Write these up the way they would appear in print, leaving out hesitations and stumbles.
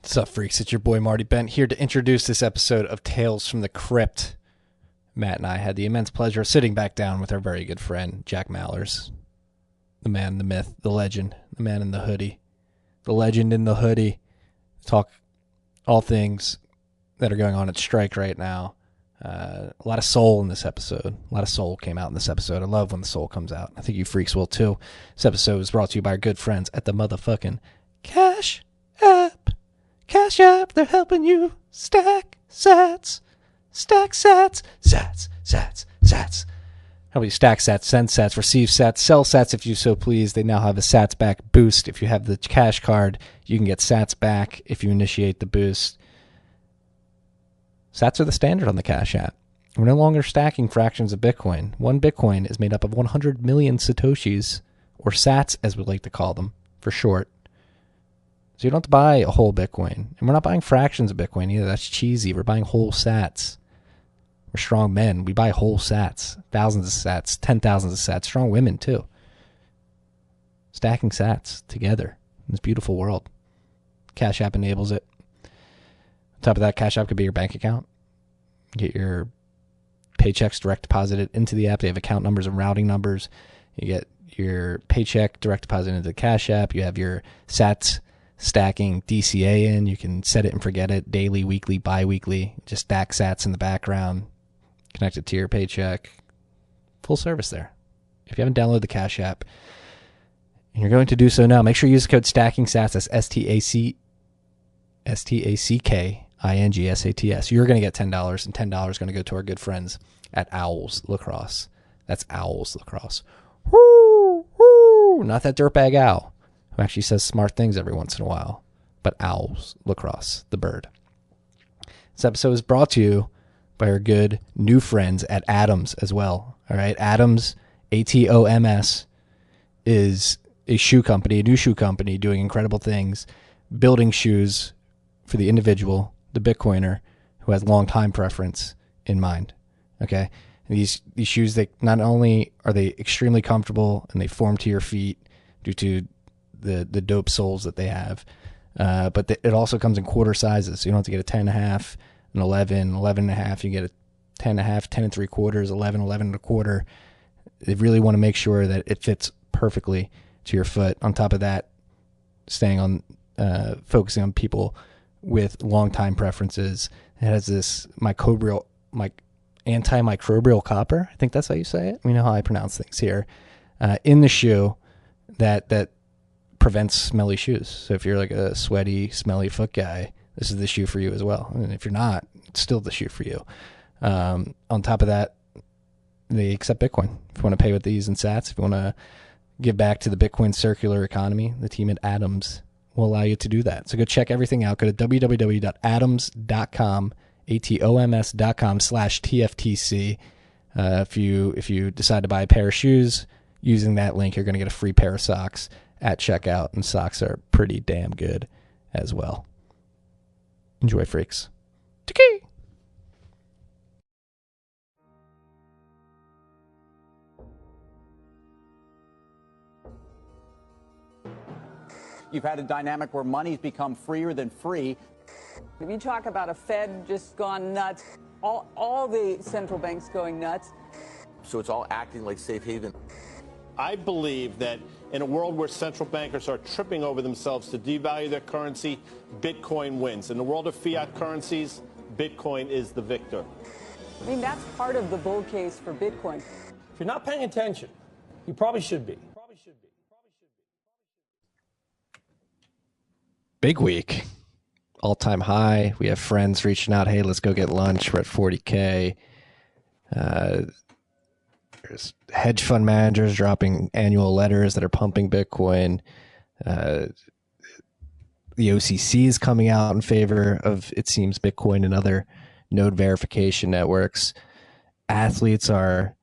What's up, freaks? It's your boy Marty Bent here to introduce this episode of Tales from the Crypt. Matt and I had the immense pleasure of sitting back down with our very good friend, Jack Mallers. The man, the myth, the legend, the man in the hoodie. The legend in the hoodie. Talk all things that are going on at strike right now. A lot of soul in this episode. A lot of soul came out in this episode. I love when the soul comes out. I think you freaks will too. This episode is brought to you by our good friends at the motherfucking Cash App. Cash App, they're helping you stack sats. Stack sats. Sats. Help you stack sats, send sats, receive sats, sell sats if you so please. They now have a sats back boost. If you have the cash card, you can get sats back if you initiate the boost. Sats are the standard on the Cash App. We're no longer stacking fractions of Bitcoin. One Bitcoin is made up of 100 million Satoshis, or sats as we like to call them, for short. So you don't have to buy a whole Bitcoin. And we're not buying fractions of Bitcoin either. That's cheesy. We're buying whole sats. We're strong men. We buy whole sats. Thousands of sats. 10,000s of sats. Strong women, too. Stacking sats together in this beautiful world. Cash App enables it. On top of that, Cash App could be your bank account. Get your paychecks direct deposited into the app. They have account numbers and routing numbers. You get your paycheck direct deposited into the Cash App. You have your sats stacking DCA in. You can set it and forget it daily, weekly, bi-weekly. Just stack sats in the background. Connect it to your paycheck. Full service there. If you haven't downloaded the Cash App, and you're going to do so now, make sure you use the code STACKINGSATS. That's STACKINGSATS. You're going to get $10, and $10 is going to go to our good friends at Owls Lacrosse. That's Owls Lacrosse. Woo! Woo! Not that dirtbag owl who actually says smart things every once in a while, but Owls Lacrosse, the bird. This episode is brought to you by our good new friends at Atoms as well. All right, Atoms, ATOMS, is a shoe company, a new shoe company doing incredible things, building shoes for the individual, the Bitcoiner, who has long time preference in mind. Okay, these shoes, they not only are they extremely comfortable and they form to your feet due to the dope soles that they have, but it also comes in quarter sizes. So you don't have to get a 10.5, an 11, 11.5. You get a 10.5, 10 3/4, 11, 11.25. They really want to make sure that it fits perfectly to your foot. On top of that, staying on, focusing on people with long time preferences. It has this antimicrobial copper. I think that's how you say it. We know how I pronounce things here. In the shoe that prevents smelly shoes. So if you're like a sweaty, smelly foot guy, this is the shoe for you as well. And if you're not, it's still the shoe for you. On top of that, they accept Bitcoin. If you want to pay with these and sats, if you want to give back to the Bitcoin circular economy, the team at Atoms will allow you to do that. So go check everything out. Go to www.atoms.com, atoms.com/TFTC. If you decide to buy a pair of shoes using that link, you're going to get a free pair of socks at checkout, and socks are pretty damn good as well. Enjoy, freaks. Tiki! You've had a dynamic where money's become freer than free. If you talk about a Fed just gone nuts, all the central banks going nuts. So it's all acting like safe haven. I believe that in a world where central bankers are tripping over themselves to devalue their currency, Bitcoin wins. In the world of fiat currencies, Bitcoin is the victor. I mean, that's part of the bull case for Bitcoin. If you're not paying attention, you probably should be. Big week. All-time high. We have friends reaching out, hey, let's go get lunch. We're at 40K. There's hedge fund managers dropping annual letters that are pumping Bitcoin. The OCC is coming out in favor of, it seems, Bitcoin and other node verification networks. Athletes are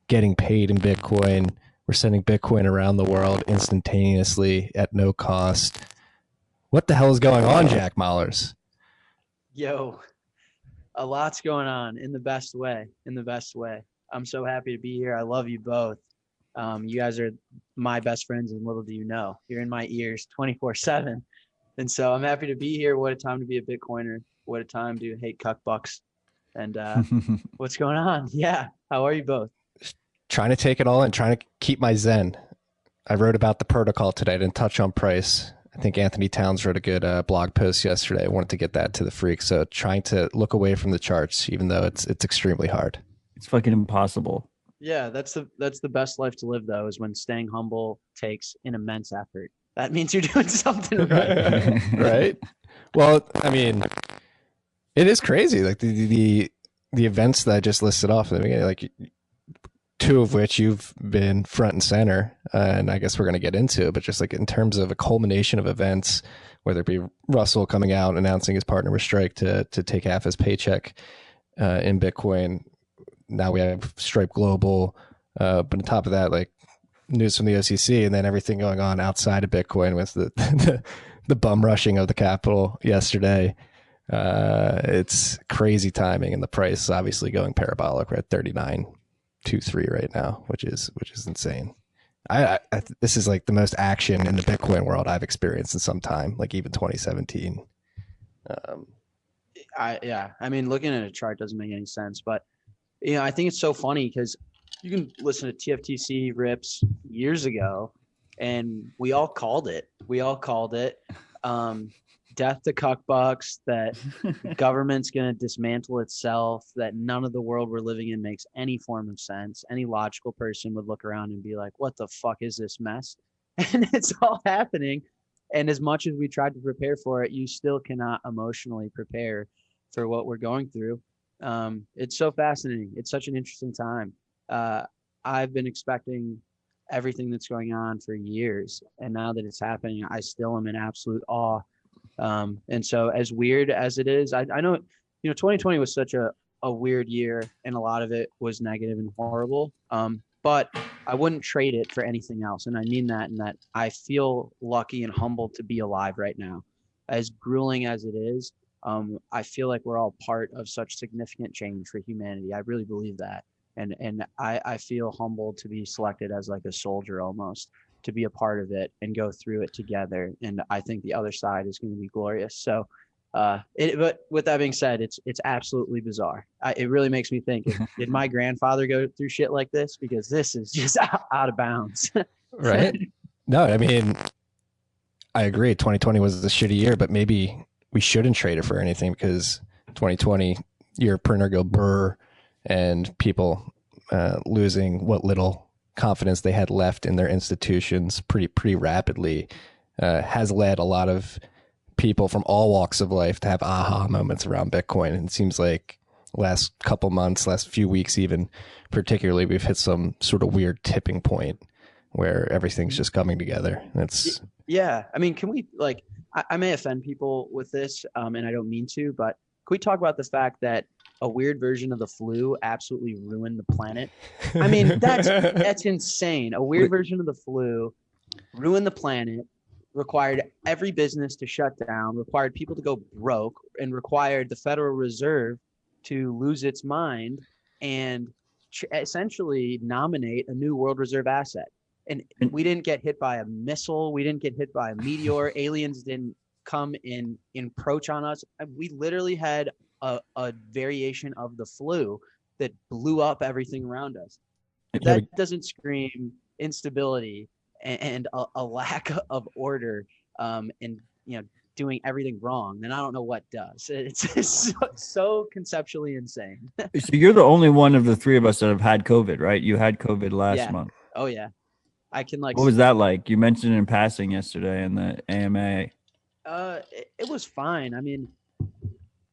getting paid in Bitcoin. We're sending Bitcoin around the world instantaneously at no cost. What the hell is going on, Jack Mallers? Yo, a lot's going on in the best way, I'm so happy to be here. I love you both. You guys are my best friends, and little do you know, you're in my ears 24/7. And so I'm happy to be here. What a time to be a Bitcoiner. What a time to hate cuck bucks. And what's going on? Yeah. How are you both? Trying to take it all and trying to keep my zen. I wrote about the protocol today. I didn't touch on price. I think Anthony Towns wrote a good blog post yesterday. I wanted to get that to the freaks. So trying to look away from the charts, even though it's extremely hard. It's fucking impossible. Yeah, that's the best life to live, though, is when staying humble takes an immense effort. That means you're doing something right. Right? Well, I mean, it is crazy. Like the events that I just listed off at the beginning, like two of which you've been front and center, and I guess we're going to get into it, but just like in terms of a culmination of events, whether it be Russell coming out announcing his partner with Strike to take half his paycheck in Bitcoin. Now we have Stripe Global, but on top of that, like news from the OCC, and then everything going on outside of Bitcoin with the bum rushing of the capital yesterday. It's crazy timing, and the price is obviously going parabolic. We're at 39.23 right now, which is insane. I this is like the most action in the Bitcoin world I've experienced in some time, like even 2017. I mean, looking at a chart doesn't make any sense, but I think it's so funny because you can listen to TFTC rips years ago, and we all called it. Death to cuckbucks, that government's going to dismantle itself, that none of the world we're living in makes any form of sense. Any logical person would look around and be like, what the fuck is this mess? And it's all happening. And as much as we tried to prepare for it, you still cannot emotionally prepare for what we're going through. It's so fascinating. It's such an interesting time. I've been expecting everything that's going on for years. And now that it's happening, I still am in absolute awe. And so as weird as it is, I know, 2020 was such a weird year, and a lot of it was negative and horrible. But I wouldn't trade it for anything else. And I mean that, in that I feel lucky and humbled to be alive right now. As grueling as it is, I feel like we're all part of such significant change for humanity. I really believe that. And I feel humbled to be selected as like a soldier almost, to be a part of it and go through it together. And I think the other side is going to be glorious. So, but with that being said, it's absolutely bizarre. It really makes me think, did my grandfather go through shit like this? Because this is just out of bounds. Right? No, I mean, I agree. 2020 was a shitty year, but maybe we shouldn't trade it for anything, because 2020, your printer go brr, and people losing what little confidence they had left in their institutions pretty rapidly has led a lot of people from all walks of life to have aha moments around Bitcoin. And it seems like last couple months, last few weeks even, particularly, we've hit some sort of weird tipping point where everything's just coming together. It's yeah. I mean, can we, like, I may offend people with this, and I don't mean to, but can we talk about the fact that a weird version of the flu absolutely ruined the planet? I mean, that's insane. A weird version of the flu ruined the planet, required every business to shut down, required people to go broke, and required the Federal Reserve to lose its mind and essentially nominate a new world reserve asset. And we didn't get hit by a missile. We didn't get hit by a meteor. Aliens didn't come and encroach on us. We literally had a variation of the flu that blew up everything around us. If that doesn't scream instability and a lack of order, and doing everything wrong, then I don't know what does. It's so conceptually insane. So you're the only one of the three of us that have had COVID, right? You had COVID last month. Oh yeah. I can What was that like? You mentioned it in passing yesterday in the AMA. It was fine. I mean,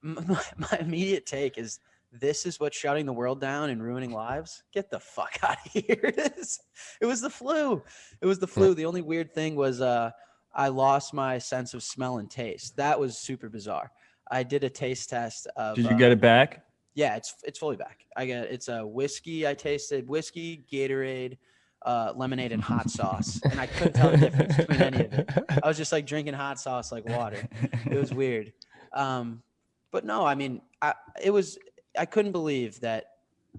my immediate take is, this is what's shutting the world down and ruining lives? Get the fuck out of here. It was the flu. The only weird thing was I lost my sense of smell and taste. That was super bizarre. I did a taste test of. Did you get it back? Yeah, it's fully back. It's a whiskey. I tasted whiskey, Gatorade, lemonade, and hot sauce, and I couldn't tell the difference between any of it. I was just like drinking hot sauce like water. It was weird. But no, I mean, I couldn't believe that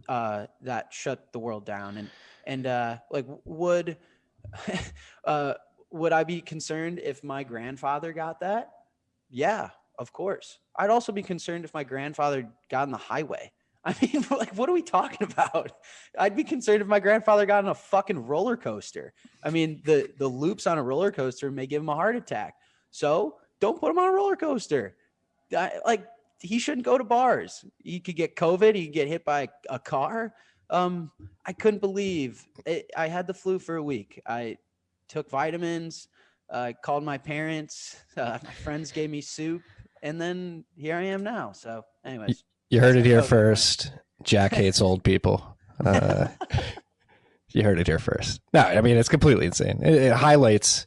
that shut the world down. And like, would I be concerned if my grandfather got that? Yeah, of course. I'd also be concerned if my grandfather got on the highway. I mean, like, what are we talking about? I'd be concerned if my grandfather got on a fucking roller coaster. I mean, the loops on a roller coaster may give him a heart attack. So don't put him on a roller coaster. Like, he shouldn't go to bars. He could get COVID. He could get hit by a car. I couldn't believe it. I had the flu for a week. I took vitamins. Called my parents. My friends gave me soup. And then here I am now. So anyways. You heard it here first. Jack hates old people. You heard it here first. No, I mean, it's completely insane. It highlights,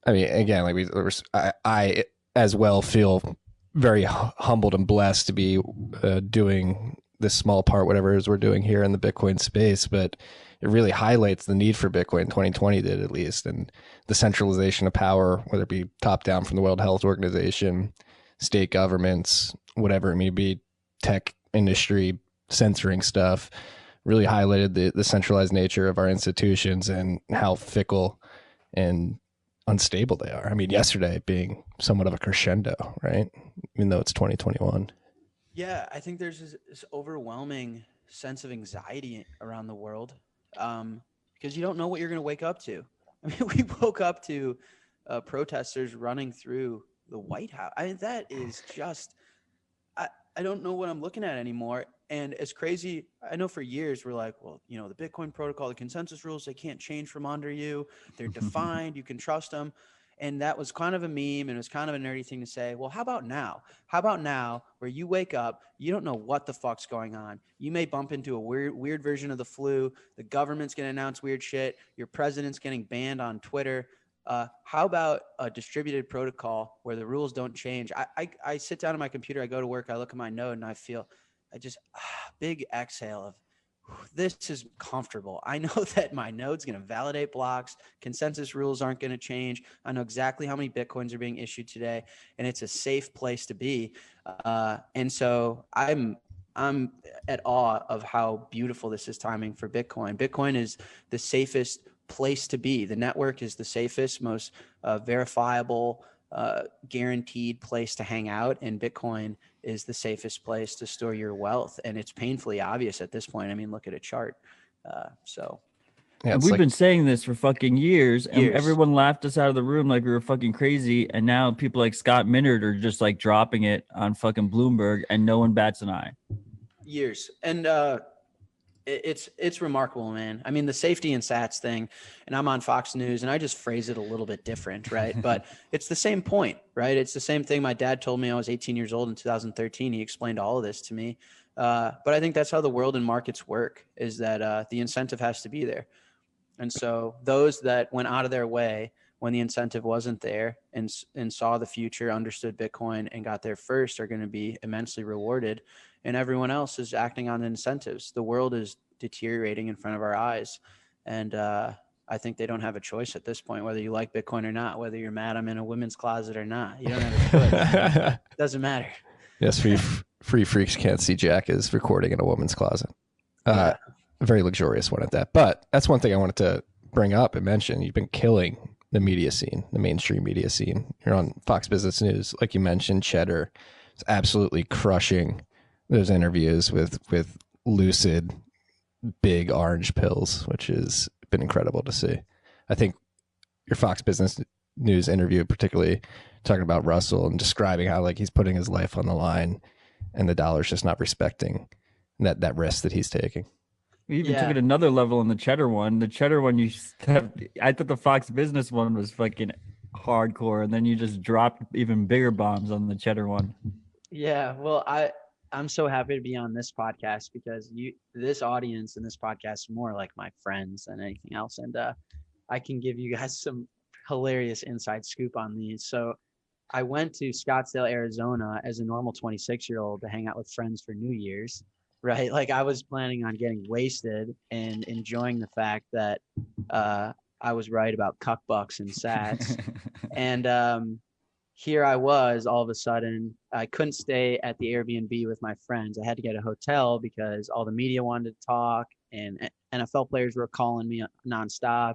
I mean, again, like I as well feel very humbled and blessed to be doing this small part, whatever it is we're doing here in the Bitcoin space, but it really highlights the need for Bitcoin. 2020 did, at least, and the centralization of power, whether it be top down from the World Health Organization, state governments, whatever it may be, tech industry censoring stuff, really highlighted the centralized nature of our institutions and how fickle and unstable they are. I mean, yesterday being somewhat of a crescendo, right? Even though it's 2021. Yeah, I think there's this overwhelming sense of anxiety around the world, because you don't know what you're going to wake up to. I mean, we woke up to protesters running through the White House. I mean, that is just, I don't know what I'm looking at anymore. And as crazy, I know for years we're like, well, you know, the Bitcoin protocol, the consensus rules, they can't change from under you. They're defined. You can trust them. And that was kind of a meme, and it was kind of a nerdy thing to say. Well, how about now? How about now where you wake up, you don't know what the fuck's going on. You may bump into a weird version of the flu. The government's going to announce weird shit. Your president's getting banned on Twitter. How about a distributed protocol where the rules don't change? I sit down at my computer, I go to work, I look at my node, and I feel big exhale of, this is comfortable. I know that my node's going to validate blocks. Consensus rules aren't going to change. I know exactly how many Bitcoins are being issued today, and it's a safe place to be. And so I'm at awe of how beautiful this is timing for Bitcoin. Bitcoin is the safest place to be. The network is the safest, most verifiable, guaranteed place to hang out, and Bitcoin is the safest place to store your wealth. And it's painfully obvious at this point. I mean, look at a chart. So yeah, we've been saying this for fucking years, and everyone laughed us out of the room like we were fucking crazy. And now people like Scott Minerd are just like dropping it on fucking Bloomberg, and no one bats an eye. Years. And it's remarkable, man. I mean, the safety and sats thing, and I'm on Fox News, and I just phrase it a little bit different, right? But it's the same point, right? It's the same thing my dad told me. I was 18 years old in 2013. He explained all of this to me. But I think that's how the world and markets work, is that the incentive has to be there. And so those that went out of their way when the incentive wasn't there and saw the future, understood Bitcoin, and got there first are going to be immensely rewarded. And everyone else is acting on incentives. The world is deteriorating in front of our eyes. And I think they don't have a choice at this point, whether you like Bitcoin or not, whether you're mad I'm in a women's closet or not. You don't have a choice. It doesn't matter. Yes, free freaks can't see Jack is recording in a woman's closet. A very luxurious one at that. But that's one thing I wanted to bring up and mention. You've been killing the media scene, the mainstream media scene. You're on Fox Business News. Like you mentioned, Cheddar is absolutely crushing those interviews with lucid, big orange pills, which has been incredible to see. I think your Fox Business News interview, particularly talking about Russell and describing how like he's putting his life on the line and the dollar's just not respecting that risk that he's taking. We even took it another level in the Cheddar one. The Cheddar one, I thought the Fox Business one was fucking hardcore, and then you just dropped even bigger bombs on the Cheddar one. Yeah, well, I'm so happy to be on this podcast because this audience and this podcast is more like my friends than anything else. And I can give you guys some hilarious inside scoop on these. So I went to Scottsdale, Arizona as a normal 26-year-old to hang out with friends for New Year's, right? Like I was planning on getting wasted and enjoying the fact that I was right about cuck bucks and sats. And here I was, all of a sudden, I couldn't stay at the Airbnb with my friends. I had to get a hotel because all the media wanted to talk, and NFL players were calling me nonstop,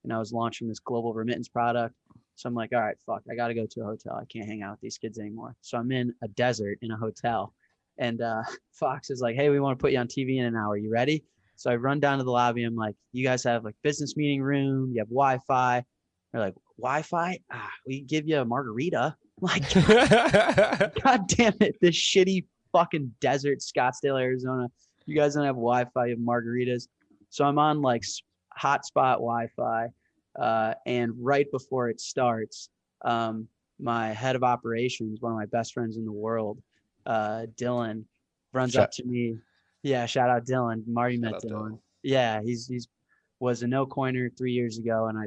and I was launching this global remittance product. So I'm like, all right, fuck, I got to go to a hotel. I can't hang out with these kids anymore. So I'm in a desert in a hotel. And Fox is like, hey, we want to put you on TV in an hour. You ready? So I run down to the lobby. I'm like, you guys have like business meeting room. You have Wi-Fi. They're like, Wi-Fi? We give you a margarita. Like, God damn it. This shitty fucking desert, Scottsdale, Arizona. You guys don't have Wi-Fi, you have margaritas. So I'm on like hotspot Wi-Fi. And right before it starts, my head of operations, one of my best friends in the world, Dylan, runs up to me. Yeah, shout out Dylan. Marty met Dylan. Yeah, he's was a no coiner 3 years ago, and I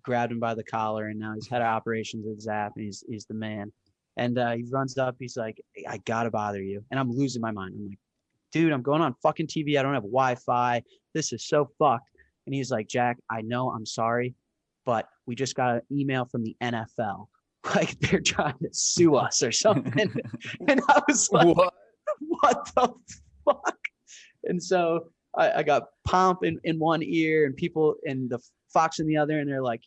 grabbed him by the collar, and now he's head of operations at Zap, and he's the man. And he runs up, he's like, I gotta bother you. And I'm losing my mind. I'm like, dude, I'm going on fucking TV. I don't have Wi-Fi. This is so fucked. And he's like, Jack, I know, I'm sorry, but we just got an email from the NFL. Like they're trying to sue us or something. And I was like, what the fuck? And so I got Pomp in one ear and people and the Fox in the other. And they're like,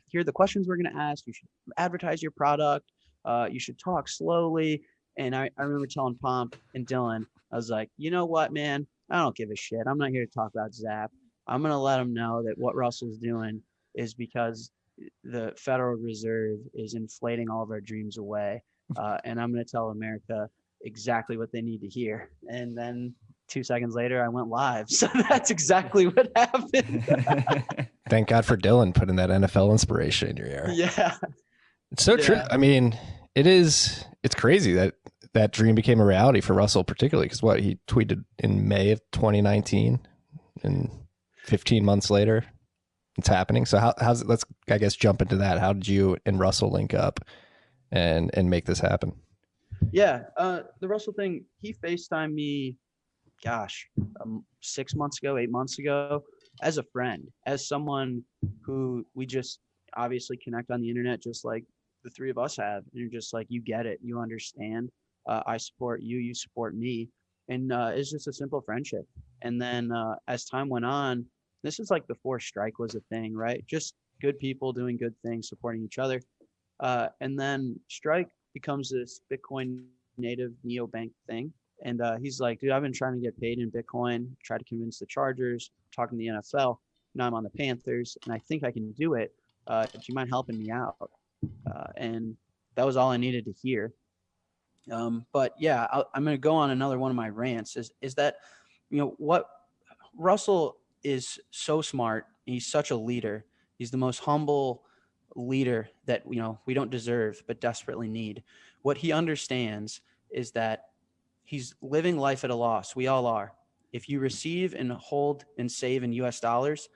here are the questions we're going to ask. You should advertise your product. You should talk slowly. And I remember telling Pomp and Dylan, I was like, you know what, man? I don't give a shit. I'm not here to talk about Zap. I'm going to let them know that what Russell's doing is because the Federal Reserve is inflating all of our dreams away. And I'm going to tell America exactly what they need to hear. And then 2 seconds later, I went live. So that's exactly what happened. Thank God for Dylan putting that NFL inspiration in your ear. Yeah. It's so true. I mean, it's crazy that that dream became a reality for Russell, particularly because what he tweeted in May of 2019 and 15 months later, it's happening. So how's it, let's, I guess, jump into that. How did you and Russell link up and make this happen? Yeah. The Russell thing, he FaceTimed me, 6 months ago, 8 months ago, as a friend, as someone who we just obviously connect on the internet, just like the three of us have. And you're just like, you get it. You understand. I support you. You support me. And it's just a simple friendship. And then as time went on, this is like before Strike was a thing, right? Just good people doing good things, supporting each other. And then Strike becomes this Bitcoin native neobank thing. And he's like, dude, I've been trying to get paid in Bitcoin, try to convince the Chargers, talking to the NFL. Now I'm on the Panthers, and I think I can do it. Do you mind helping me out? And that was all I needed to hear. But yeah, I'm going to go on another one of my rants is that, you know, what Russell is so smart. He's such a leader. He's the most humble leader that, you know, we don't deserve, but desperately need. What he understands is that he's living life at a loss. We all are. If you receive and hold and save in US dollars,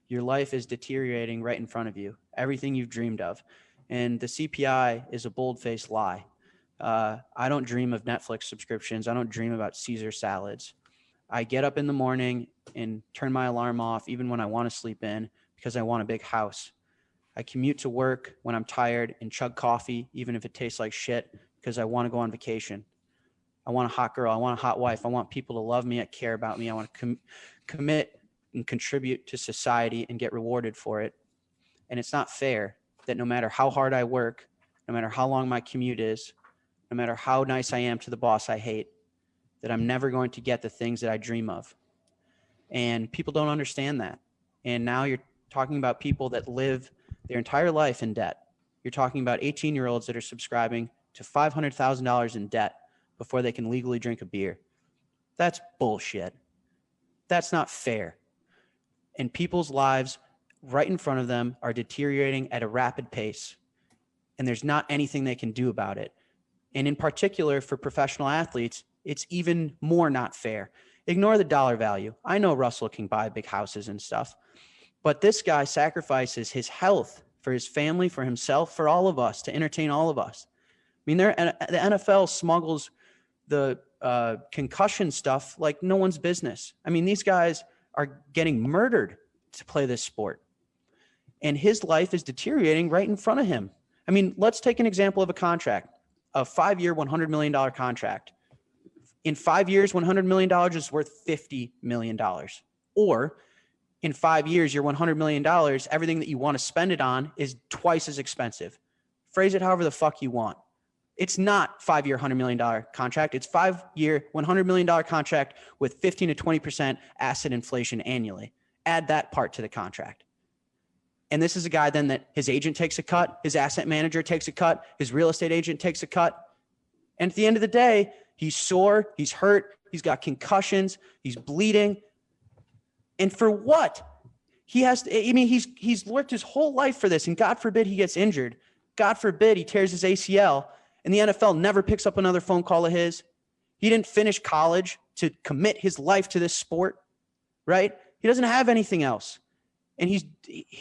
your life is deteriorating right in front of you. Everything you've dreamed of. And the CPI is a bold-faced lie. I don't dream of Netflix subscriptions. I don't dream about Caesar salads. I get up in the morning and turn my alarm off even when I want to sleep in because I want a big house. I commute to work when I'm tired and chug coffee even if it tastes like shit because I want to go on vacation. I want a hot girl. I want a hot wife. I want people to love me and care about me. I want to commit and contribute to society and get rewarded for it. And it's not fair that no matter how hard I work, no matter how long my commute is, no matter how nice I am to the boss I hate, that I'm never going to get the things that I dream of. And people don't understand that. And now you're talking about people that live their entire life in debt. You're talking about 18-year-olds that are subscribing to $500,000 in debt before they can legally drink a beer. That's bullshit. That's not fair. And people's lives right in front of them are deteriorating at a rapid pace. And there's not anything they can do about it. And in particular, for professional athletes, it's even more not fair. Ignore the dollar value. I know Russell can buy big houses and stuff, but this guy sacrifices his health for his family, for himself, for all of us, to entertain all of us. I mean, the NFL smuggles the concussion stuff like no one's business. I mean, these guys are getting murdered to play this sport. And his life is deteriorating right in front of him. I mean, let's take an example of a contract, a 5-year, $100 million contract. In 5 years, $100 million is worth $50 million. Or In 5 years, your $100 million, everything that you want to spend it on is twice as expensive. Phrase it however the fuck you want. It's not 5-year, $100 million contract. It's 5-year, $100 million contract with 15 to 20% asset inflation annually. Add that part to the contract. And this is a guy then that his agent takes a cut, his asset manager takes a cut, his real estate agent takes a cut. And at the end of the day, he's sore, he's hurt, he's got concussions, he's bleeding. And for what? He has to, I mean, he's worked his whole life for this, and God forbid he gets injured. God forbid he tears his ACL, and the NFL never picks up another phone call of his. He didn't finish college to commit his life to this sport, right? He doesn't have anything else. And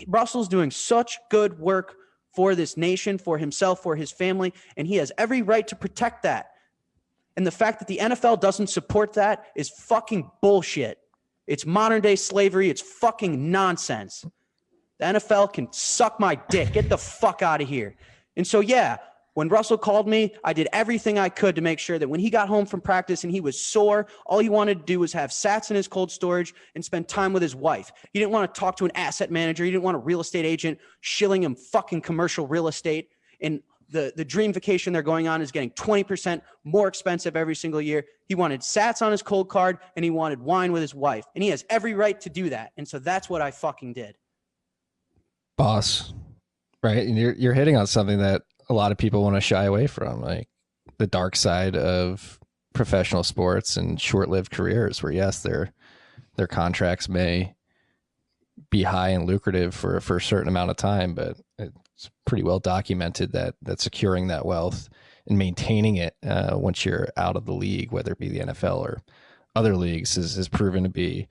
Russell's doing such good work for this nation, for himself, for his family, and he has every right to protect that. And the fact that the NFL doesn't support that is fucking bullshit. It's modern day slavery. It's fucking nonsense. The NFL can suck my dick. Get the fuck out of here. And so, yeah, when Russell called me, I did everything I could to make sure that when he got home from practice and he was sore, all he wanted to do was have sats in his cold storage and spend time with his wife. He didn't want to talk to an asset manager. He didn't want a real estate agent shilling him fucking commercial real estate. And the dream vacation they're going on is getting 20% more expensive every single year. He wanted sats on his cold card and he wanted wine with his wife. And he has every right to do that. And so that's what I fucking did. Boss, right? And you're hitting on something that a lot of people want to shy away from, like the dark side of professional sports and short-lived careers where, yes, their contracts may be high and lucrative for a certain amount of time, but it's pretty well documented that securing that wealth and maintaining it once you're out of the league, whether it be the NFL or other leagues, is proven to be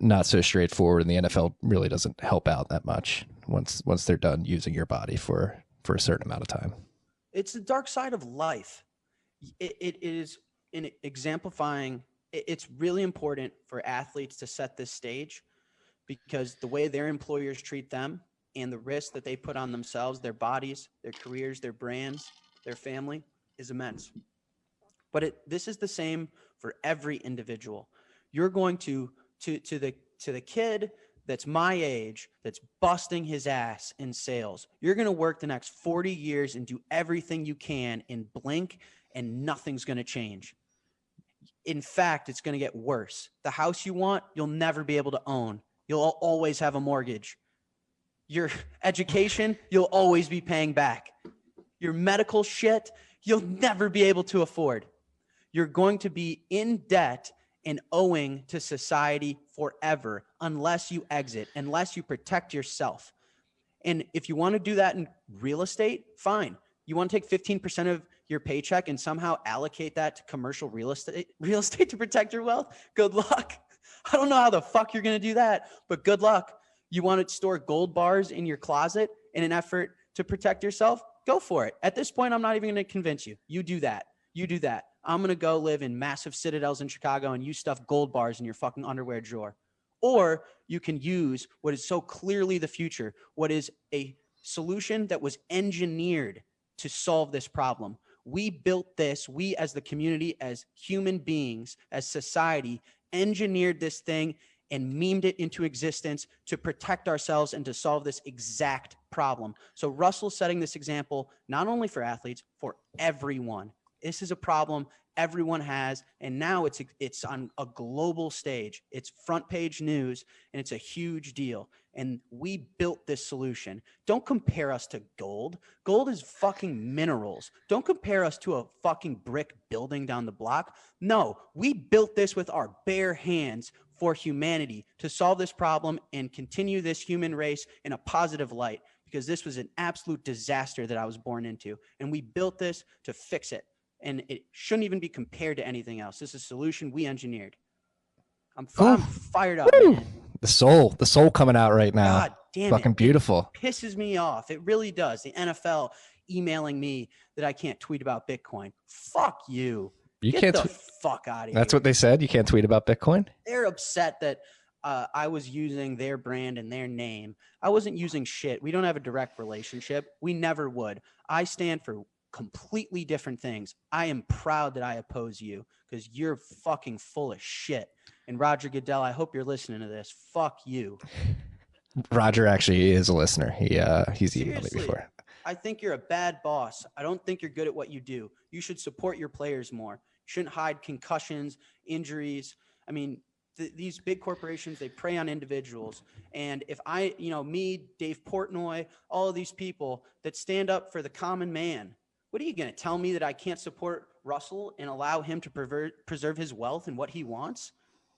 not so straightforward. And the NFL really doesn't help out that much once they're done using your body for a certain amount of time. It's the dark side of life. It is in exemplifying. It's really important for athletes to set this stage, because the way their employers treat them and the risk that they put on themselves, their bodies, their careers, their brands, their family, is immense. But this is the same for every individual. You're going to the kid that's my age, that's busting his ass in sales. You're going to work the next 40 years and do everything you can and blink, and nothing's going to change. In fact, it's going to get worse. The house you want, you'll never be able to own. You'll always have a mortgage. Your education, you'll always be paying back. Your medical shit, you'll never be able to afford. You're going to be in debt and owing to society forever unless you exit, unless you protect yourself. And if you want to do that in real estate, fine. You want to take 15% of your paycheck and somehow allocate that to commercial real estate to protect your wealth? Good luck. I don't know how the fuck you're going to do that, but good luck. You want to store gold bars in your closet in an effort to protect yourself? Go for it. At this point, I'm not even going to convince you. You do that. You do that. I'm going to go live in massive citadels in Chicago and you stuff gold bars in your fucking underwear drawer. Or you can use what is so clearly the future, what is a solution that was engineered to solve this problem. We built this, we as the community, as human beings, as society, engineered this thing and memed it into existence to protect ourselves and to solve this exact problem. So Russell's setting this example, not only for athletes, for everyone. This is a problem everyone has, and now it's on a global stage. It's front page news, and it's a huge deal. And we built this solution. Don't compare us to gold. Gold is fucking minerals. Don't compare us to a fucking brick building down the block. No, we built this with our bare hands for humanity to solve this problem and continue this human race in a positive light, because this was an absolute disaster that I was born into. And we built this to fix it. And it shouldn't even be compared to anything else. This is a solution we engineered. I'm fired up, man. The soul coming out right now. God damn Fucking it. beautiful. It pisses me off. It really does. The NFL emailing me that I can't tweet about Bitcoin. Fuck you. Get the fuck out of here. That's what they said. You can't tweet about Bitcoin? They're upset that I was using their brand and their name. I wasn't using shit. We don't have a direct relationship. We never would. I stand for completely different things. I am proud that I oppose you because you're fucking full of shit. And Roger Goodell, I hope you're listening to this. Fuck you. Roger actually is a listener. He's emailed me Seriously, before. I think you're a bad boss. I don't think you're good at what you do. You should support your players more. You shouldn't hide concussions, injuries. I mean, these big corporations, they prey on individuals. And if me, Dave Portnoy, all of these people that stand up for the common man, what are you going to tell me that I can't support Russell and allow him to preserve his wealth and what he wants?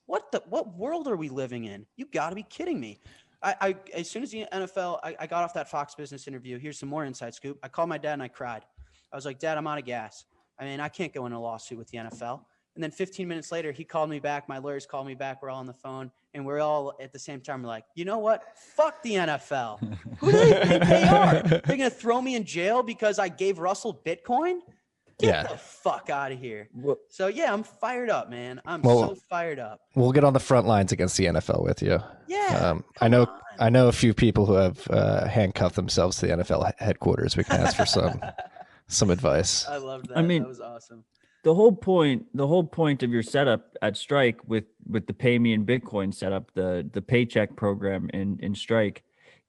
What world are we living in? You got to be kidding me. I as soon as the NFL, I got off that Fox Business interview. Here's some more inside scoop. I called my dad and I cried. I was like, Dad, I'm out of gas. I mean, I can't go in a lawsuit with the NFL. And then 15 minutes later, he called me back. My lawyers called me back. We're all on the phone. And we're all at the same time, we're like, you know what? Fuck the NFL. Who do they think they are? They're going to throw me in jail because I gave Russell Bitcoin? Get the fuck out of here. So, yeah, I'm fired up, man. I'm so fired up. We'll get on the front lines against the NFL with you. Yeah. I know a few people who have handcuffed themselves to the NFL headquarters. We can ask for some advice. I love that. I mean, that was awesome. The whole point of your setup at Strike with the Pay Me in Bitcoin setup, the Paycheck program in Strike,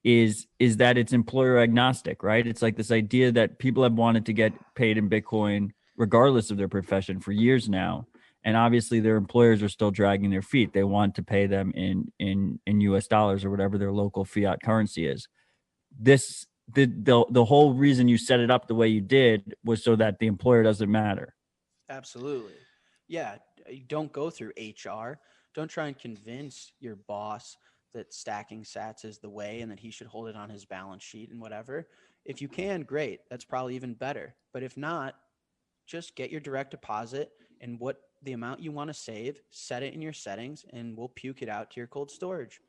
is that it's employer agnostic, right? It's like this idea that people have wanted to get paid in Bitcoin regardless of their profession for years now. And obviously their employers are still dragging their feet. They want to pay them in US dollars or whatever their local fiat currency is. The whole reason you set it up the way you did was so that the employer doesn't matter. Absolutely. Yeah. Don't go through HR. Don't try and convince your boss that stacking sats is the way and that he should hold it on his balance sheet and whatever. If you can, great. That's probably even better. But if not, just get your direct deposit and what the amount you want to save, set it in your settings, and we'll puke it out to your cold storage.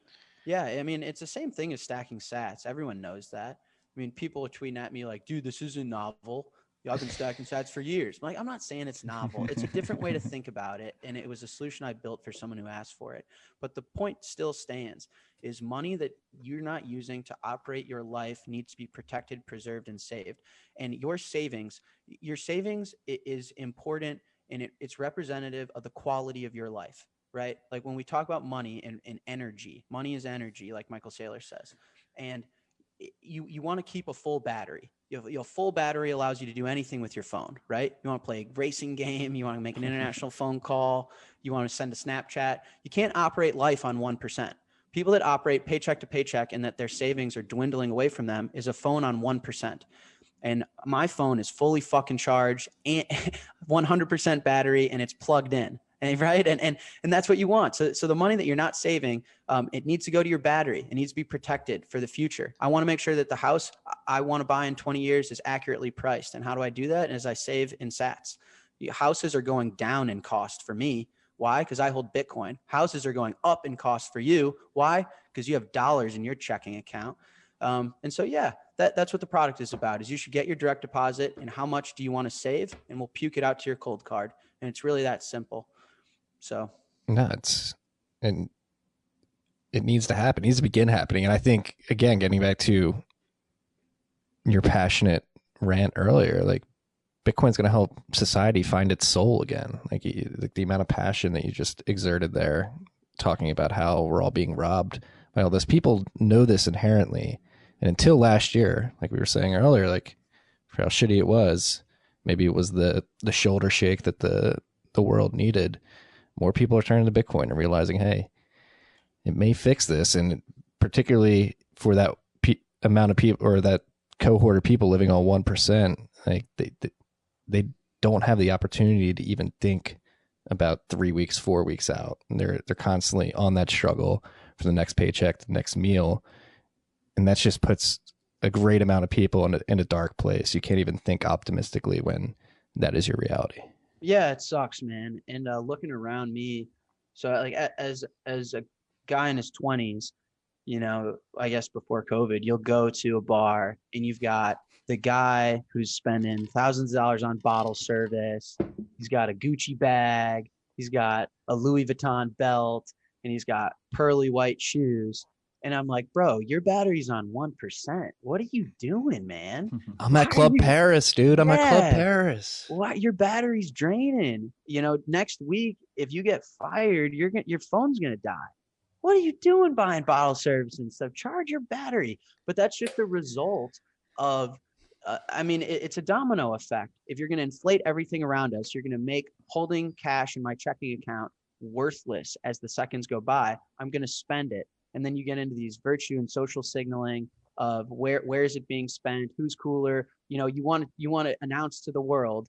Yeah. I mean, it's the same thing as stacking sats. Everyone knows that. I mean, people are tweeting at me like, dude, this isn't novel. I've been stacking sats for years. I'm like, I'm not saying it's novel. It's a different way to think about it. And it was a solution I built for someone who asked for it. But the point still stands is money that you're not using to operate your life needs to be protected, preserved, and saved. And your savings is important and it's representative of the quality of your life, right? Like when we talk about money and energy, money is energy, like Michael Saylor says. And you want to keep a full battery. Your full battery allows you to do anything with your phone, right? You want to play a racing game. You want to make an international phone call. You want to send a Snapchat. You can't operate life on 1%. People that operate paycheck to paycheck and that their savings are dwindling away from them is a phone on 1%. And my phone is fully fucking charged and 100% battery and it's plugged in. Right. And that's what you want. So the money that you're not saving, it needs to go to your battery. It needs to be protected for the future. I want to make sure that the house I want to buy in 20 years is accurately priced. And how do I do that? As I save in sats. Houses are going down in cost for me. Why? Because I hold Bitcoin. Houses are going up in cost for you. Why? Because you have dollars in your checking account. And so, yeah, that's what the product is about, is you should get your direct deposit and how much do you want to save? And we'll puke it out to your cold card. And it's really that simple. So nuts. And it needs to happen. It needs to begin happening. And I think, again, getting back to your passionate rant earlier, like Bitcoin's going to help society find its soul again. Like the amount of passion that you just exerted there, talking about how we're all being robbed by all this. People know this inherently. And until last year, like we were saying earlier, like for how shitty it was, maybe it was the shoulder shake that the world needed. More people are turning to Bitcoin and realizing, hey, it may fix this. And particularly for that amount of people or that cohort of people living on 1%, like they don't have the opportunity to even think about 3 weeks, 4 weeks out. And they're constantly on that struggle for the next paycheck, the next meal. And that just puts a great amount of people in a dark place. You can't even think optimistically when that is your reality. Yeah, it sucks, man. And looking around me, so like as a guy in his 20s, you know, I guess before COVID, you'll go to a bar and you've got the guy who's spending thousands of dollars on bottle service. He's got a Gucci bag. He's got a Louis Vuitton belt and he's got pearly white shoes. And I'm like, bro, your battery's on 1%. What are you doing, man? I'm at Club Paris, dude. I'm at Club Yeah. Paris. Why your battery's draining? Next week, if you get fired, your phone's gonna die. What are you doing buying bottle service and stuff? Charge your battery. But that's just a result of, it's a domino effect. If you're going to inflate everything around us, you're going to make holding cash in my checking account worthless as the seconds go by. I'm going to spend it. And then you get into these virtue and social signaling of where is it being spent? Who's cooler? You want to announce to the world,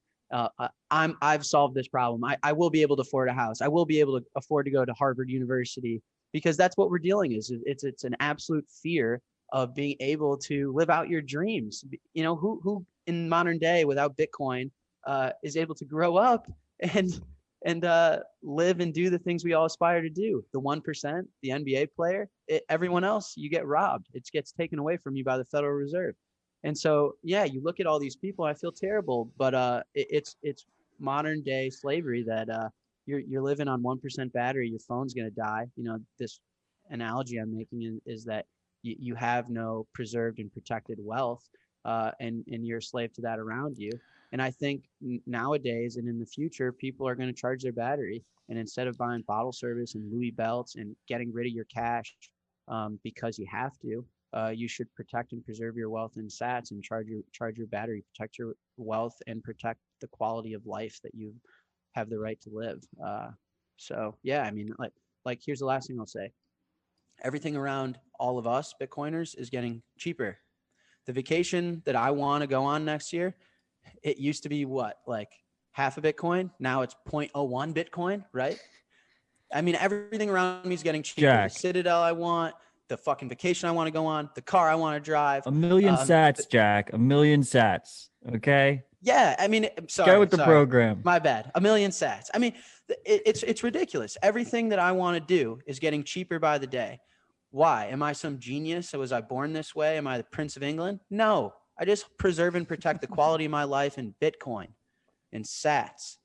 I've solved this problem. I will be able to afford a house. I will be able to afford to go to Harvard University, because that's what we're dealing is. It's an absolute fear of being able to live out your dreams. Who in modern day without Bitcoin is able to grow up and live and do the things we all aspire to do. The 1%, the NBA player, everyone else, you get robbed. It gets taken away from you by the Federal Reserve. And so, yeah, you look at all these people, I feel terrible, but it's modern day slavery that you're living on 1% battery, your phone's going to die. This analogy I'm making is that you have no preserved and protected wealth, and you're a slave to that around you. And I think nowadays and in the future, people are going to charge their battery. And instead of buying bottle service and Louis belts and getting rid of your cash because you have to, you should protect and preserve your wealth in sats and charge your battery, protect your wealth, and protect the quality of life that you have the right to live. So yeah, like here's the last thing I'll say. Everything around all of us Bitcoiners is getting cheaper. The vacation that I want to go on next year, it used to be like half a Bitcoin. Now it's 0.01 Bitcoin, right? Everything around me is getting cheaper. Jack. The Citadel I want, the fucking vacation I want to go on, the car I want to drive. 1 million sats, Jack. 1 million sats. Okay. Yeah, sorry. Go with the program. My bad. 1 million sats. It's ridiculous. Everything that I want to do is getting cheaper by the day. Why? Am I some genius? Was I born this way? Am I the Prince of England? No. I just preserve and protect the quality of my life in Bitcoin and sats.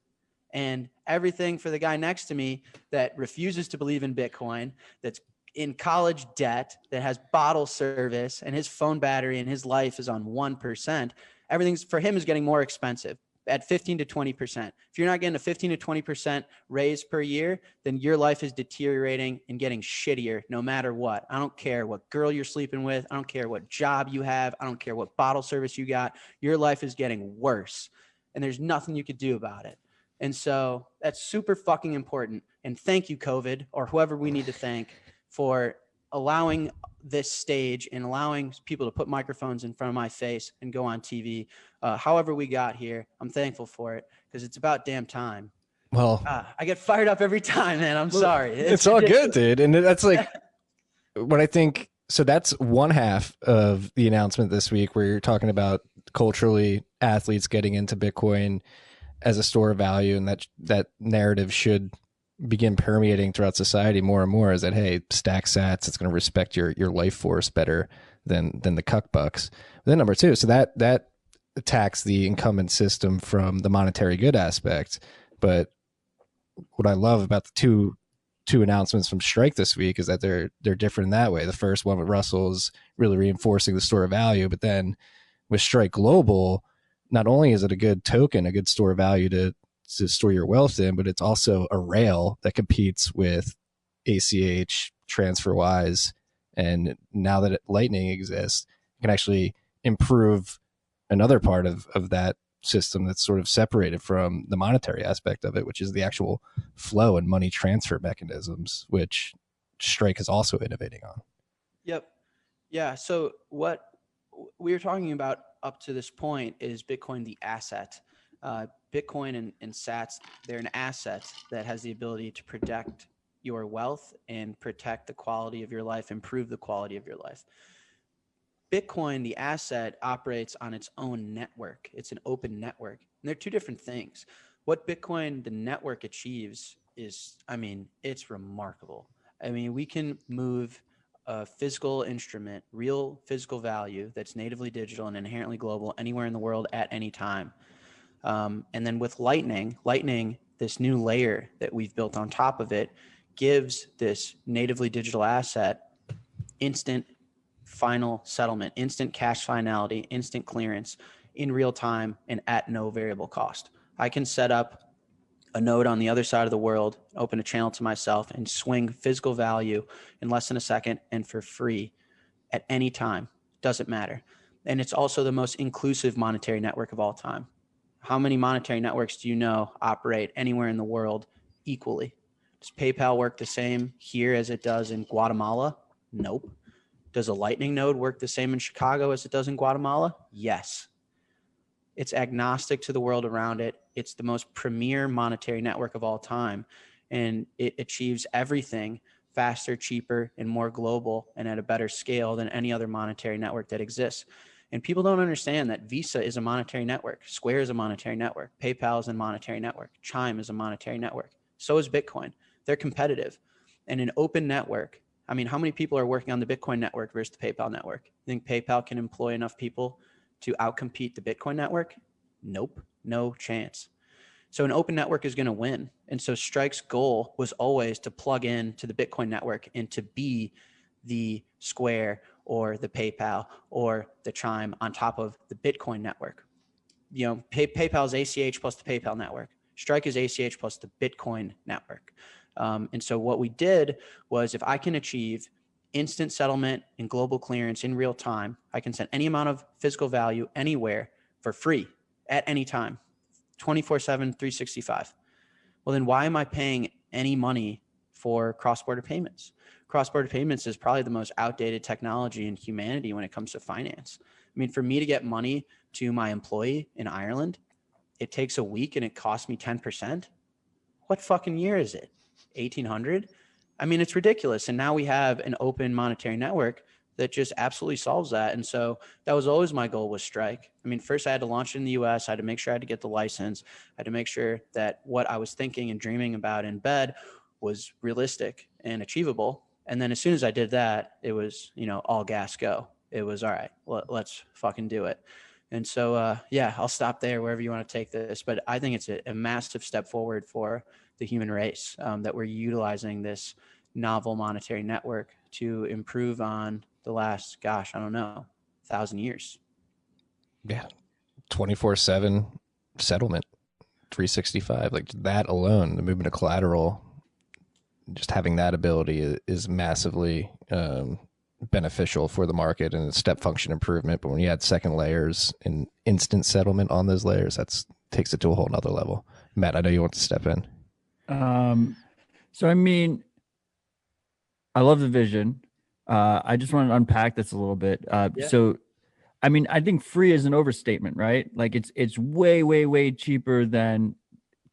And everything for the guy next to me that refuses to believe in Bitcoin, that's in college debt, that has bottle service, and his phone battery and his life is on 1%, everything's for him is getting more expensive at 15 to 20%. If you're not getting a 15 to 20% raise per year, then your life is deteriorating and getting shittier no matter what. I don't care what girl you're sleeping with. I don't care what job you have. I don't care what bottle service you got. Your life is getting worse, and there's nothing you could do about it. And so that's super fucking important. And thank you, COVID, or whoever we need to thank, for allowing this stage and allowing people to put microphones in front of my face and go on TV. However we got here, I'm thankful for it, because it's about damn time. Well, I get fired up every time, man. I'm sorry. It's all good, dude. And that's like what I think. So that's one half of the announcement this week, where you're talking about culturally athletes getting into Bitcoin as a store of value, and that narrative should begin permeating throughout society more and more, is that, hey, stack sats, it's going to respect your life force better than the cuck bucks. But then number two, so that attacks the incumbent system from the monetary good aspect. But what I love about the two announcements from Strike this week is that they're different in that way. The first one with Russell is really reinforcing the store of value, but then with Strike Global, not only is it a good token, a good store of value to store your wealth in, but it's also a rail that competes with ACH, TransferWise, and now that Lightning exists, it can actually improve another part of that system that's sort of separated from the monetary aspect of it, which is the actual flow and money transfer mechanisms, which Strike is also innovating on. Yep. Yeah. So what we were talking about up to this point is Bitcoin, the asset. Bitcoin and sats, they're an asset that has the ability to protect your wealth and protect the quality of your life, improve the quality of your life. Bitcoin, the asset, operates on its own network. It's an open network. And they're two different things. What Bitcoin, the network, achieves is, it's remarkable. We can move a physical instrument, real physical value that's natively digital and inherently global anywhere in the world at any time. And then with Lightning, this new layer that we've built on top of it, gives this natively digital asset instant final settlement, instant cash finality, instant clearance in real time and at no variable cost. I can set up a node on the other side of the world, open a channel to myself, and swing physical value in less than a second and for free at any time. Doesn't matter. And it's also the most inclusive monetary network of all time. How many monetary networks do you know operate anywhere in the world equally? Does PayPal work the same here as it does in Guatemala? Nope. Does a Lightning node work the same in Chicago as it does in Guatemala? Yes. It's agnostic to the world around it. It's the most premier monetary network of all time. And it achieves everything faster, cheaper, and more global and at a better scale than any other monetary network that exists. And people don't understand that Visa is a monetary network. Square is a monetary network. PayPal is a monetary network. Chime is a monetary network. So is Bitcoin. They're competitive. And an open network, I mean, how many people are working on the Bitcoin network versus the PayPal network? You think PayPal can employ enough people to outcompete the Bitcoin network? Nope, no chance. So an open network is going to win. And so Strike's goal was always to plug in to the Bitcoin network and to be the Square or the PayPal or the Chime on top of the Bitcoin network. You know, PayPal is ACH plus the PayPal network. Strike is ACH plus the Bitcoin network. And so what we did was, if I can achieve instant settlement and global clearance in real time, I can send any amount of physical value anywhere for free at any time, 24/7, 365. Well, then why am I paying any money for cross-border payments? Cross-border payments is probably the most outdated technology in humanity when it comes to finance. I mean, for me to get money to my employee in Ireland, it takes a week and it costs me 10%. What fucking year is it? 1800? I mean, it's ridiculous. And now we have an open monetary network that just absolutely solves that. And so that was always my goal with Strike. I mean, first I had to launch it in the US. I had to make sure I had to get the license. I had to make sure that what I was thinking and dreaming about in bed was realistic and achievable. And then as soon as I did that, it was, you know, all gas go. It was, all right, let's fucking do it. And so, yeah, I'll stop there wherever you want to take this. But I think it's a massive step forward for the human race, that we're utilizing this novel monetary network to improve on the last, gosh, I don't know, 1,000 years. Yeah. 24/7 settlement, 365. Like that alone, the movement of collateral, just having that ability is massively beneficial for the market and a step function improvement. But when you add second layers and instant settlement on those layers, that's takes it to a whole nother level. Matt, I know you want to step in. So, I mean, I love the vision. I just want to unpack this a little bit. So, I mean, I think free is an overstatement, right? Like it's way, way, way cheaper than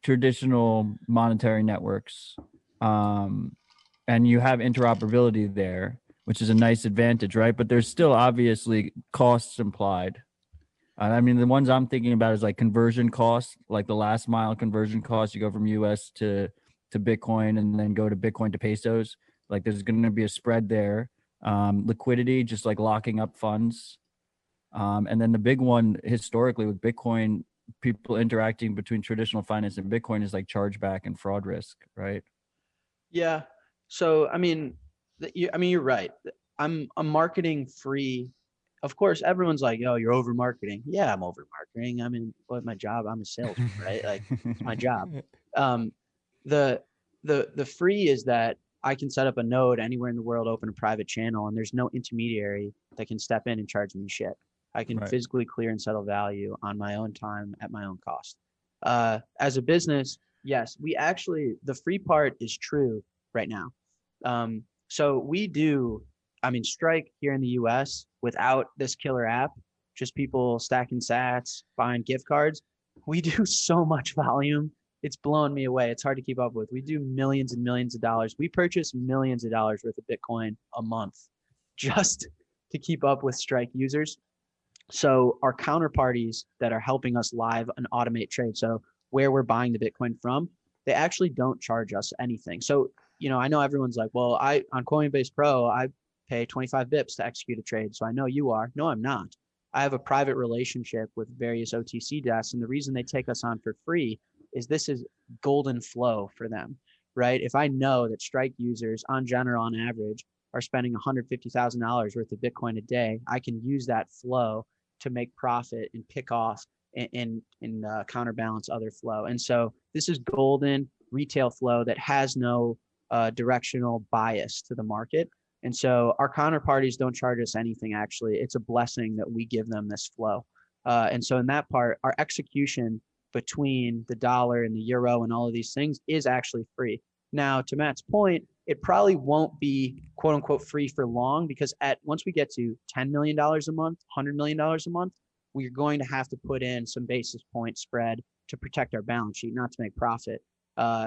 traditional monetary networks. And you have interoperability there, which is a nice advantage, right? But there's still obviously costs implied. I mean, the ones I'm thinking about is like conversion costs, like the last mile conversion costs. You go from US to Bitcoin and then go to Bitcoin to pesos. Like there's going to be a spread there. Liquidity, just like locking up funds. And then the big one historically with Bitcoin, people interacting between traditional finance and Bitcoin is like chargeback and fraud risk, right? Yeah. So, I mean, you're right. I'm marketing free. Of course, everyone's like, "Oh, you're over marketing." Yeah, I'm over marketing. I mean, what my job? I'm a salesman, right? Like, it's my job. The free is that I can set up a node anywhere in the world, open a private channel, and there's no intermediary that can step in and charge me shit. I can physically clear and settle value on my own time at my own cost. As a business, yes, the free part is true right now. So we do, I mean, Strike here in the US without this killer app, just people stacking sats, buying gift cards. We do so much volume. It's blowing me away. It's hard to keep up with. We do millions and millions of dollars. We purchase millions of dollars worth of Bitcoin a month just to keep up with Strike users. So our counterparties that are helping us live and automate trade, so where we're buying the Bitcoin from, they actually don't charge us anything. So, you know, I know everyone's like, well, on Coinbase Pro, I pay 25 bips to execute a trade. So I know you are. No, I'm not. I have a private relationship with various OTC desks. And the reason they take us on for free is this is golden flow for them, right? If I know that Strike users on general, on average, are spending $150,000 worth of Bitcoin a day, I can use that flow to make profit and pick off and counterbalance other flow. And so this is golden retail flow that has no directional bias to the market. And so our counterparties don't charge us anything, actually. It's a blessing that we give them this flow. And so in that part, our execution between the dollar and the euro and all of these things is actually free. Now, to Matt's point, it probably won't be quote unquote free for long, because once we get to $10 million a month, $100 million a month, we're going to have to put in some basis point spread to protect our balance sheet, not to make profit.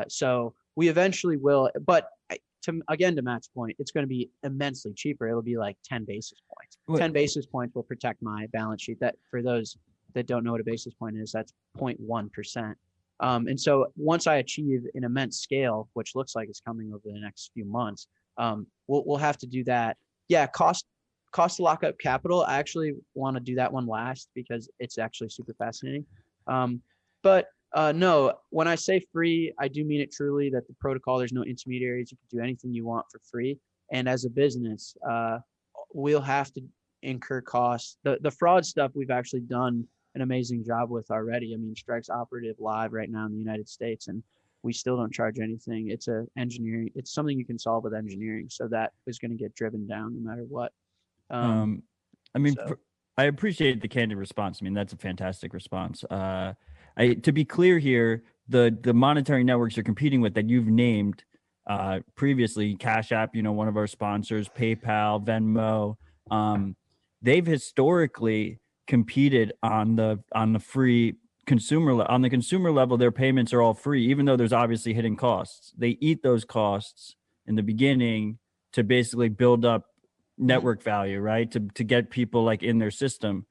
So we eventually will, but to Matt's point, it's going to be immensely cheaper. It'll be like 10 basis points. 10 basis points will protect my balance sheet. That, for those that don't know what a basis point is, that's 0.1%. And so once I achieve an immense scale, which looks like it's coming over the next few months, we'll have to do that. Yeah, cost to lock up capital. I actually want to do that one last because it's actually super fascinating. No, when I say free, I do mean it truly, that the protocol, there's no intermediaries. You can do anything you want for free. And as a business, we'll have to incur costs. The fraud stuff we've actually done an amazing job with already. I mean, Strike's operative live right now in the United States, and we still don't charge anything. It's something you can solve with engineering. So that is going to get driven down no matter what. I appreciate the candid response. I mean, that's a fantastic response. To be clear here, the monetary networks you're competing with that you've named previously, Cash App, one of our sponsors, PayPal, Venmo, they've historically competed on the free consumer on the consumer level. Their payments are all free, even though there's obviously hidden costs. They eat those costs in the beginning to basically build up network value, right? To get people like in their system.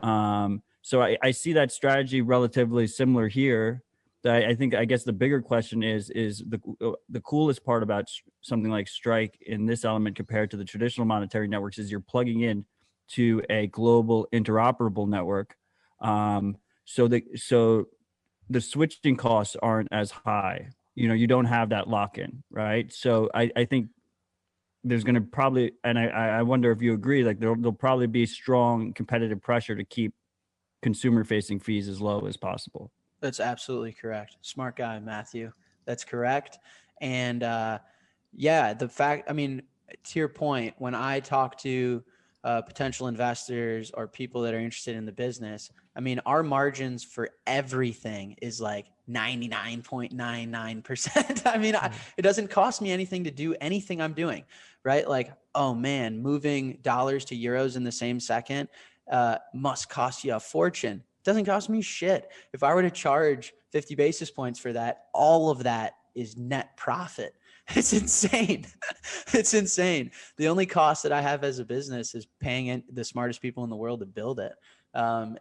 So I see that strategy relatively similar here. I guess the bigger question is the coolest part about something like Strike in this element compared to the traditional monetary networks is you're plugging in to a global interoperable network. So the switching costs aren't as high. You don't have that lock-in, right? So I think there's going to probably, and I wonder if you agree, like there'll probably be strong competitive pressure to keep consumer-facing fees as low as possible. That's absolutely correct. Smart guy, Matthew. That's correct. And to your point, when I talk to potential investors or people that are interested in the business, I mean, our margins for everything is like 99.99%. I mean, it doesn't cost me anything to do anything I'm doing, right? Like, oh man, moving dollars to euros in the same second must cost you a fortune. It doesn't cost me shit. If I were to charge 50 basis points for that, all of that is net profit. It's insane. It's insane. The only cost that I have as a business is paying the smartest people in the world to build it. No,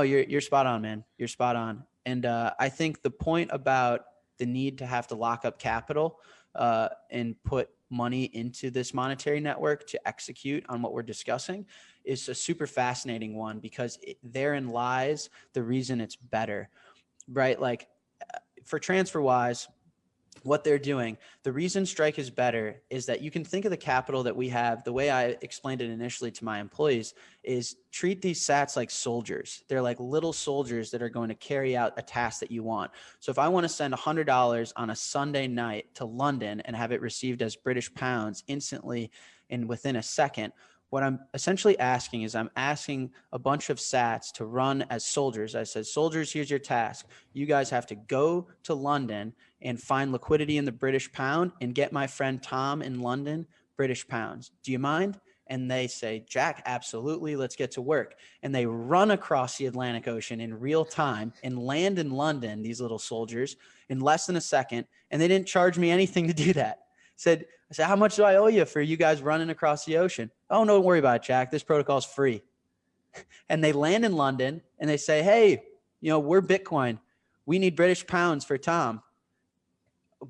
you're spot on, man. You're spot on. And I think the point about the need to have to lock up capital and put money into this monetary network to execute on what we're discussing is a super fascinating one, because therein lies the reason it's better, right? Like for TransferWise, what they're doing, the reason Strike is better is that you can think of the capital that we have. The way I explained it initially to my employees is treat these sats like soldiers. They're like little soldiers that are going to carry out a task that you want. So if I want to send $100 on a Sunday night to London and have it received as British pounds instantly and within a second, what I'm essentially asking is I'm asking a bunch of sats to run as soldiers. I said, soldiers, here's your task. You guys have to go to London and find liquidity in the British pound and get my friend Tom in London British pounds. Do you mind? And they say, Jack, absolutely. Let's get to work. And they run across the Atlantic Ocean in real time and land in London, these little soldiers, in less than a second. And they didn't charge me anything to do that. I said, how much do I owe you for you guys running across the ocean? Oh, no, don't worry about it, Jack. This protocol is free. And they land in London and they say, hey, we're Bitcoin. We need British pounds for Tom.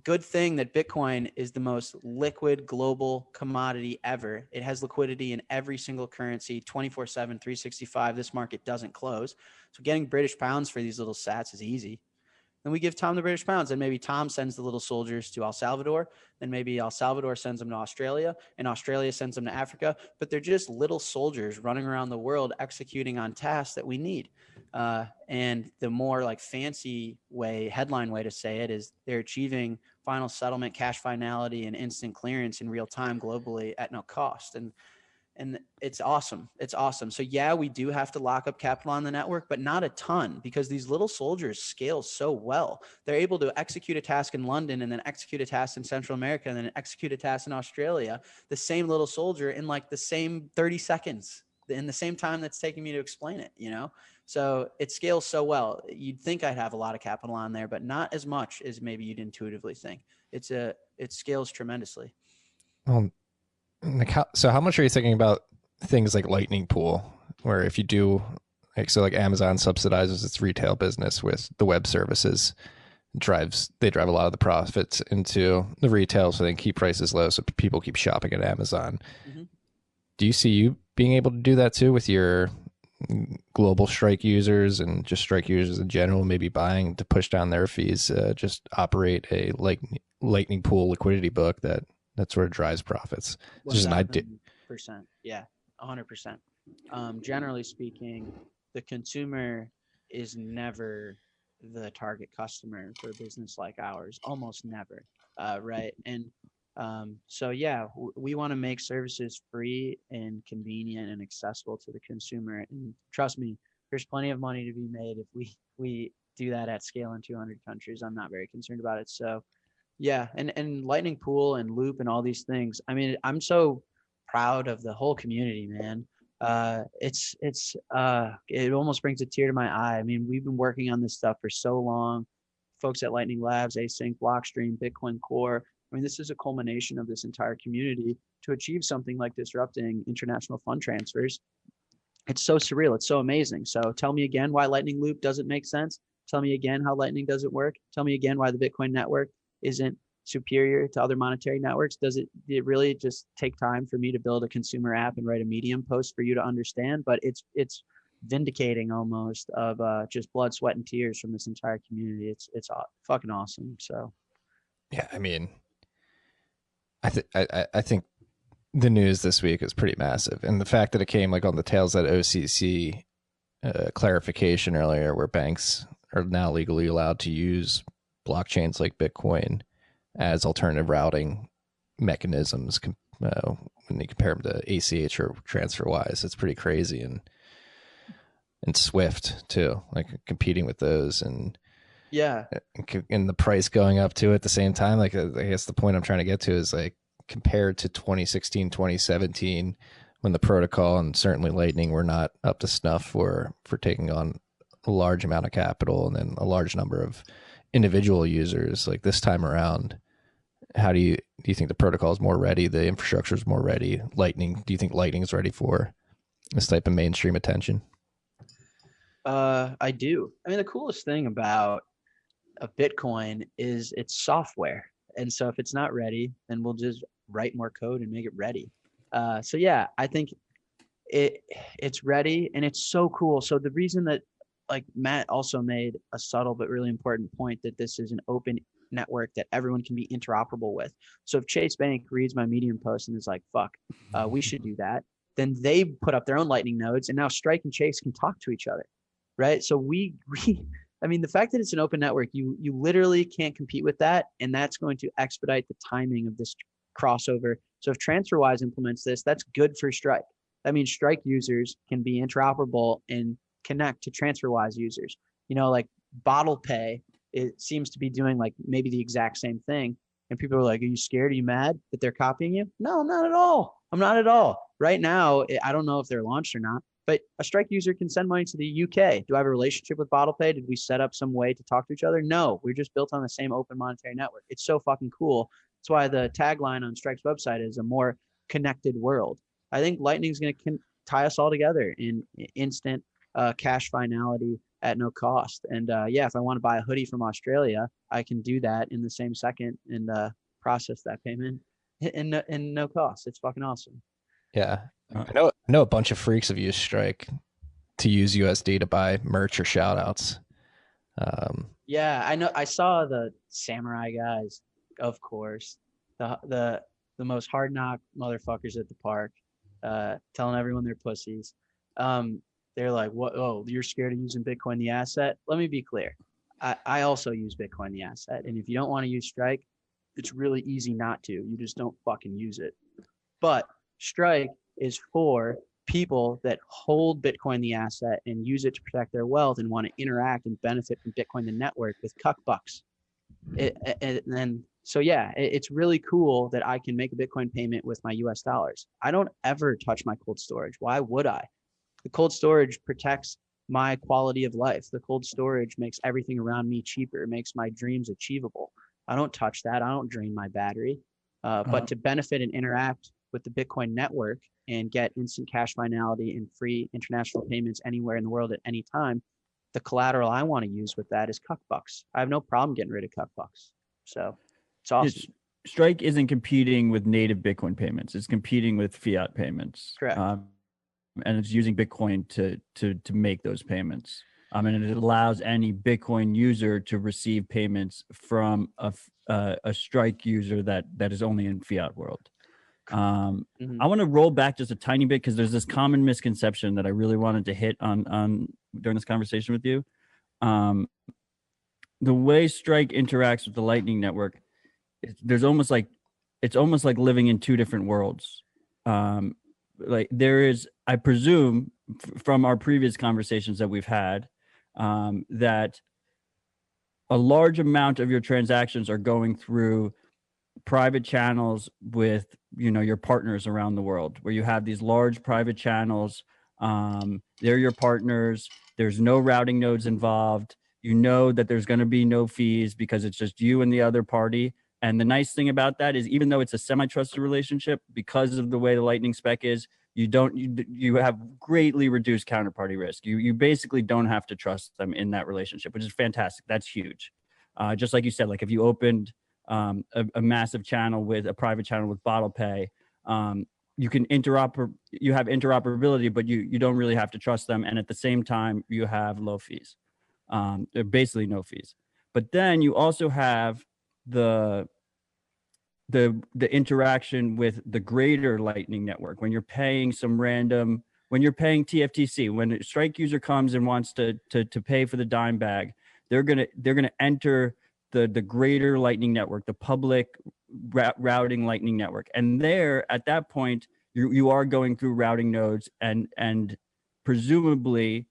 Good thing that Bitcoin is the most liquid global commodity ever. It has liquidity in every single currency, 24/7, 365. This market doesn't close. So getting British pounds for these little sats is easy. Then we give Tom the British pounds, and maybe Tom sends the little soldiers to El Salvador. Then maybe El Salvador sends them to Australia, and Australia sends them to Africa. But they're just little soldiers running around the world executing on tasks that we need. And the more like fancy way, headline way to say it is they're achieving final settlement, cash finality, and instant clearance in real time globally at no cost. And it's awesome. It's awesome. So yeah, we do have to lock up capital on the network, but not a ton, because these little soldiers scale so well. They're able to execute a task in London and then execute a task in Central America and then execute a task in Australia, the same little soldier in like the same 30 seconds, in the same time that's taking me to explain it, you know? So it scales so well. You'd think I'd have a lot of capital on there, but not as much as maybe you'd intuitively think. It scales tremendously. So how much are you thinking about things like Lightning Pool, where if you do like Amazon subsidizes its retail business with the web services, they drive a lot of the profits into the retail, so they can keep prices low so people keep shopping at Amazon. Mm-hmm. Do you see you being able to do that too with your global Strike users and just Strike users in general, maybe buying to push down their fees, just operate a Lightning Pool liquidity book that sort of drives profits? It's just an idea. Percent, yeah, 100%. Generally speaking, the consumer is never the target customer for a business like ours, almost never, right? And so yeah, we want to make services free and convenient and accessible to the consumer. And trust me, there's plenty of money to be made if we do that at scale in 200 countries. I'm not very concerned about it. So yeah, and Lightning Pool and Loop and all these things. I mean, I'm so proud of the whole community, man. It almost brings a tear to my eye. I mean, we've been working on this stuff for so long. Folks at Lightning Labs, Async, Blockstream, Bitcoin Core. I mean, this is a culmination of this entire community to achieve something like disrupting international fund transfers. It's so surreal. It's so amazing. So tell me again why Lightning Loop doesn't make sense. Tell me again how Lightning doesn't work. Tell me again why the Bitcoin network isn't superior to other monetary networks. Does it really just take time for me to build a consumer app and write a Medium post for you to understand? But it's vindicating almost of just blood, sweat, and tears from this entire community. It's fucking awesome. So yeah, I mean, I think the news this week is pretty massive, and the fact that it came like on the tails of that OCC clarification earlier, where banks are now legally allowed to use blockchains like Bitcoin as alternative routing mechanisms when you compare them to ACH or TransferWise. It's pretty crazy. And Swift too, like competing with those, and yeah, and the price going up too at the same time. Like, I guess the point I'm trying to get to is, like, compared to 2016, 2017, when the protocol and certainly Lightning were not up to snuff for taking on a large amount of capital and then a large number of individual users. Like, this time around, how do you think the protocol is more ready? The infrastructure is more ready. Do you think Lightning is ready for this type of mainstream attention? I do. I mean, the coolest thing about a Bitcoin is it's software. And so if it's not ready, then we'll just write more code and make it ready. So yeah, I think it's ready, and it's so cool. So the reason that, like, Matt also made a subtle but really important point, that this is an open network that everyone can be interoperable with. So if Chase Bank reads my Medium post and is like, fuck, we should do that, then they put up their own Lightning nodes, and now Strike and Chase can talk to each other, right? So I mean, the fact that it's an open network, you literally can't compete with that, and that's going to expedite the timing of this crossover. So if TransferWise implements this, that's good for Strike. That means Strike users can be interoperable and connect to TransferWise users. You know, like Bottle Pay, it seems to be doing like maybe the exact same thing. And people are like, are you scared? Are you mad that they're copying you? No, I'm not at all. I'm not at all. Right now, I don't know if they're launched or not, but a Strike user can send money to the UK. Do I have a relationship with Bottle Pay? Did we set up some way to talk to each other? No, we're just built on the same open monetary network. It's so fucking cool. That's why the tagline on Strike's website is a more connected world. I think Lightning's going to tie us all together in instant cash finality at no cost. And yeah, if I want to buy a hoodie from Australia, I can do that in the same second and process that payment in no cost. It's fucking awesome. Yeah. I know a bunch of freaks have used Strike to use USD to buy merch or shout outs. Yeah, I know. I saw the samurai guys, of course, the most hard knock motherfuckers at the park, telling everyone they're pussies. They're like, "What? Oh, you're scared of using Bitcoin the asset?" Let me be clear. I also use Bitcoin the asset, and if you don't want to use Strike, it's really easy not to. You just don't fucking use it. But Strike is for people that hold Bitcoin the asset and use it to protect their wealth and want to interact and benefit from Bitcoin the network with cuck bucks. So yeah, it's really cool that I can make a Bitcoin payment with my US dollars. I don't ever touch my cold storage. Why would I? The cold storage protects my quality of life. The cold storage makes everything around me cheaper. It makes my dreams achievable. I don't touch that. I don't drain my battery. But to benefit and interact with the Bitcoin network and get instant cash finality and free international payments anywhere in the world at any time, the collateral I want to use with that is cuck bucks. I have no problem getting rid of cuck bucks. So it's awesome. Strike isn't competing with native Bitcoin payments. It's competing with fiat payments. Correct. And it's using Bitcoin to make those payments. And it allows any Bitcoin user to receive payments from a Strike user that is only in fiat world. I want to roll back just a tiny bit because there's this common misconception that I really wanted to hit on during this conversation with you. The way Strike interacts with the Lightning Network, it's almost like living in two different worlds. Like there is, I presume from our previous conversations that we've had, that a large amount of your transactions are going through private channels with, your partners around the world, where you have these large private channels. They're your partners. There's no routing nodes involved. You know that there's going to be no fees because it's just you and the other party. And the nice thing about that is, even though it's a semi-trusted relationship, because of the way the Lightning spec is, you have greatly reduced counterparty risk. You basically don't have to trust them in that relationship, which is fantastic. That's huge. Just like you said, like if you opened a massive channel with a private channel with bottle pay, you can you have interoperability, but you don't really have to trust them. And at the same time, you have low fees, basically no fees. But then you also have the interaction with the greater Lightning Network. When you're paying when you're paying TFTC, when a Strike user comes and wants to pay for the dime bag, they're gonna enter the greater Lightning Network, the public routing Lightning Network, and there at that point you are going through routing nodes and presumably,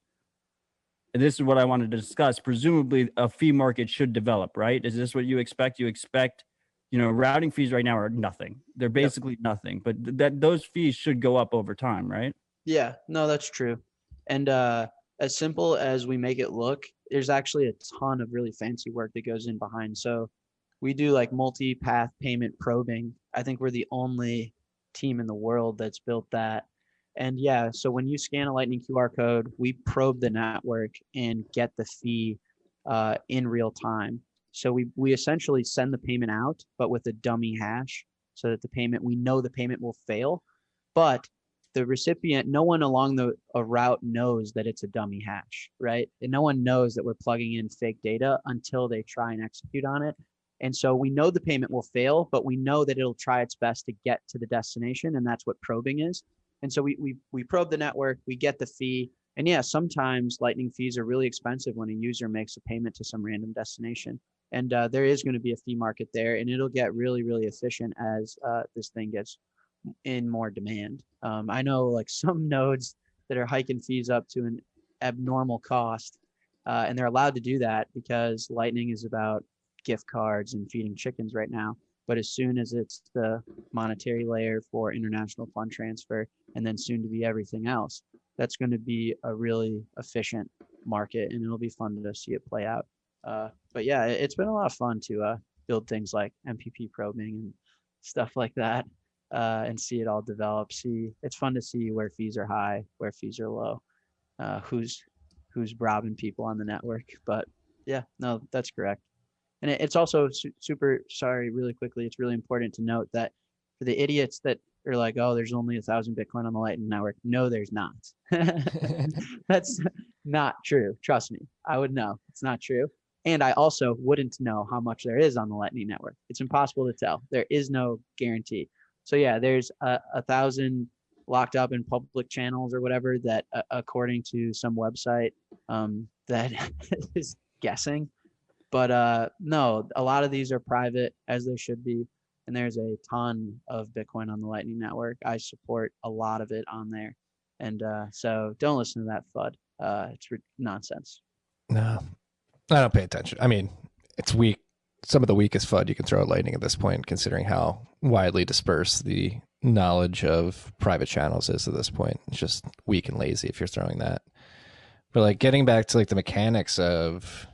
and this is what I wanted to discuss, presumably a fee market should develop, right? Is this what you expect? You expect, routing fees right now are nothing. They're basically nothing, but those fees should go up over time, right? Yeah, no, that's true. And as simple as we make it look, there's actually a ton of really fancy work that goes in behind. So we do like multi-path payment probing. I think we're the only team in the world that's built that. And yeah, so when you scan a Lightning QR code, we probe the network and get the fee in real time. So we essentially send the payment out, but with a dummy hash, so that we know the payment will fail, but the recipient, no one along a route knows that it's a dummy hash, right? And no one knows that we're plugging in fake data until they try and execute on it. And so we know the payment will fail, but we know that it'll try its best to get to the destination, and that's what probing is. And so we probe the network, we get the fee, and yeah, sometimes Lightning fees are really expensive when a user makes a payment to some random destination. And there is going to be a fee market there, and it'll get really, really efficient as this thing gets in more demand. I know like some nodes that are hiking fees up to an abnormal cost, and they're allowed to do that because Lightning is about gift cards and feeding chickens right now. But as soon as it's the monetary layer for international fund transfer, and then soon to be everything else, that's going to be a really efficient market, and it'll be fun to see it play out. But yeah, it's been a lot of fun to build things like MPP probing and stuff like that, and see it all develop. It's fun to see where fees are high, where fees are low, who's robbing people on the network. But yeah, no, that's correct. And it's also really quickly, it's really important to note that for the idiots that are like, oh, there's only 1,000 Bitcoin on the Lightning Network. No, there's not. not true. Trust me. I would know. It's not true. And I also wouldn't know how much there is on the Lightning Network. It's impossible to tell. There is no guarantee. So yeah, there's 1,000 locked up in public channels or whatever that, according to some website, that is guessing. But no, a lot of these are private, as they should be. And there's a ton of Bitcoin on the Lightning Network. I support a lot of it on there. And so don't listen to that FUD. It's nonsense. No, I don't pay attention. I mean, it's weak. Some of the weakest FUD you can throw at Lightning at this point, considering how widely dispersed the knowledge of private channels is at this point. It's just weak and lazy if you're throwing that. But like getting back to like the mechanics of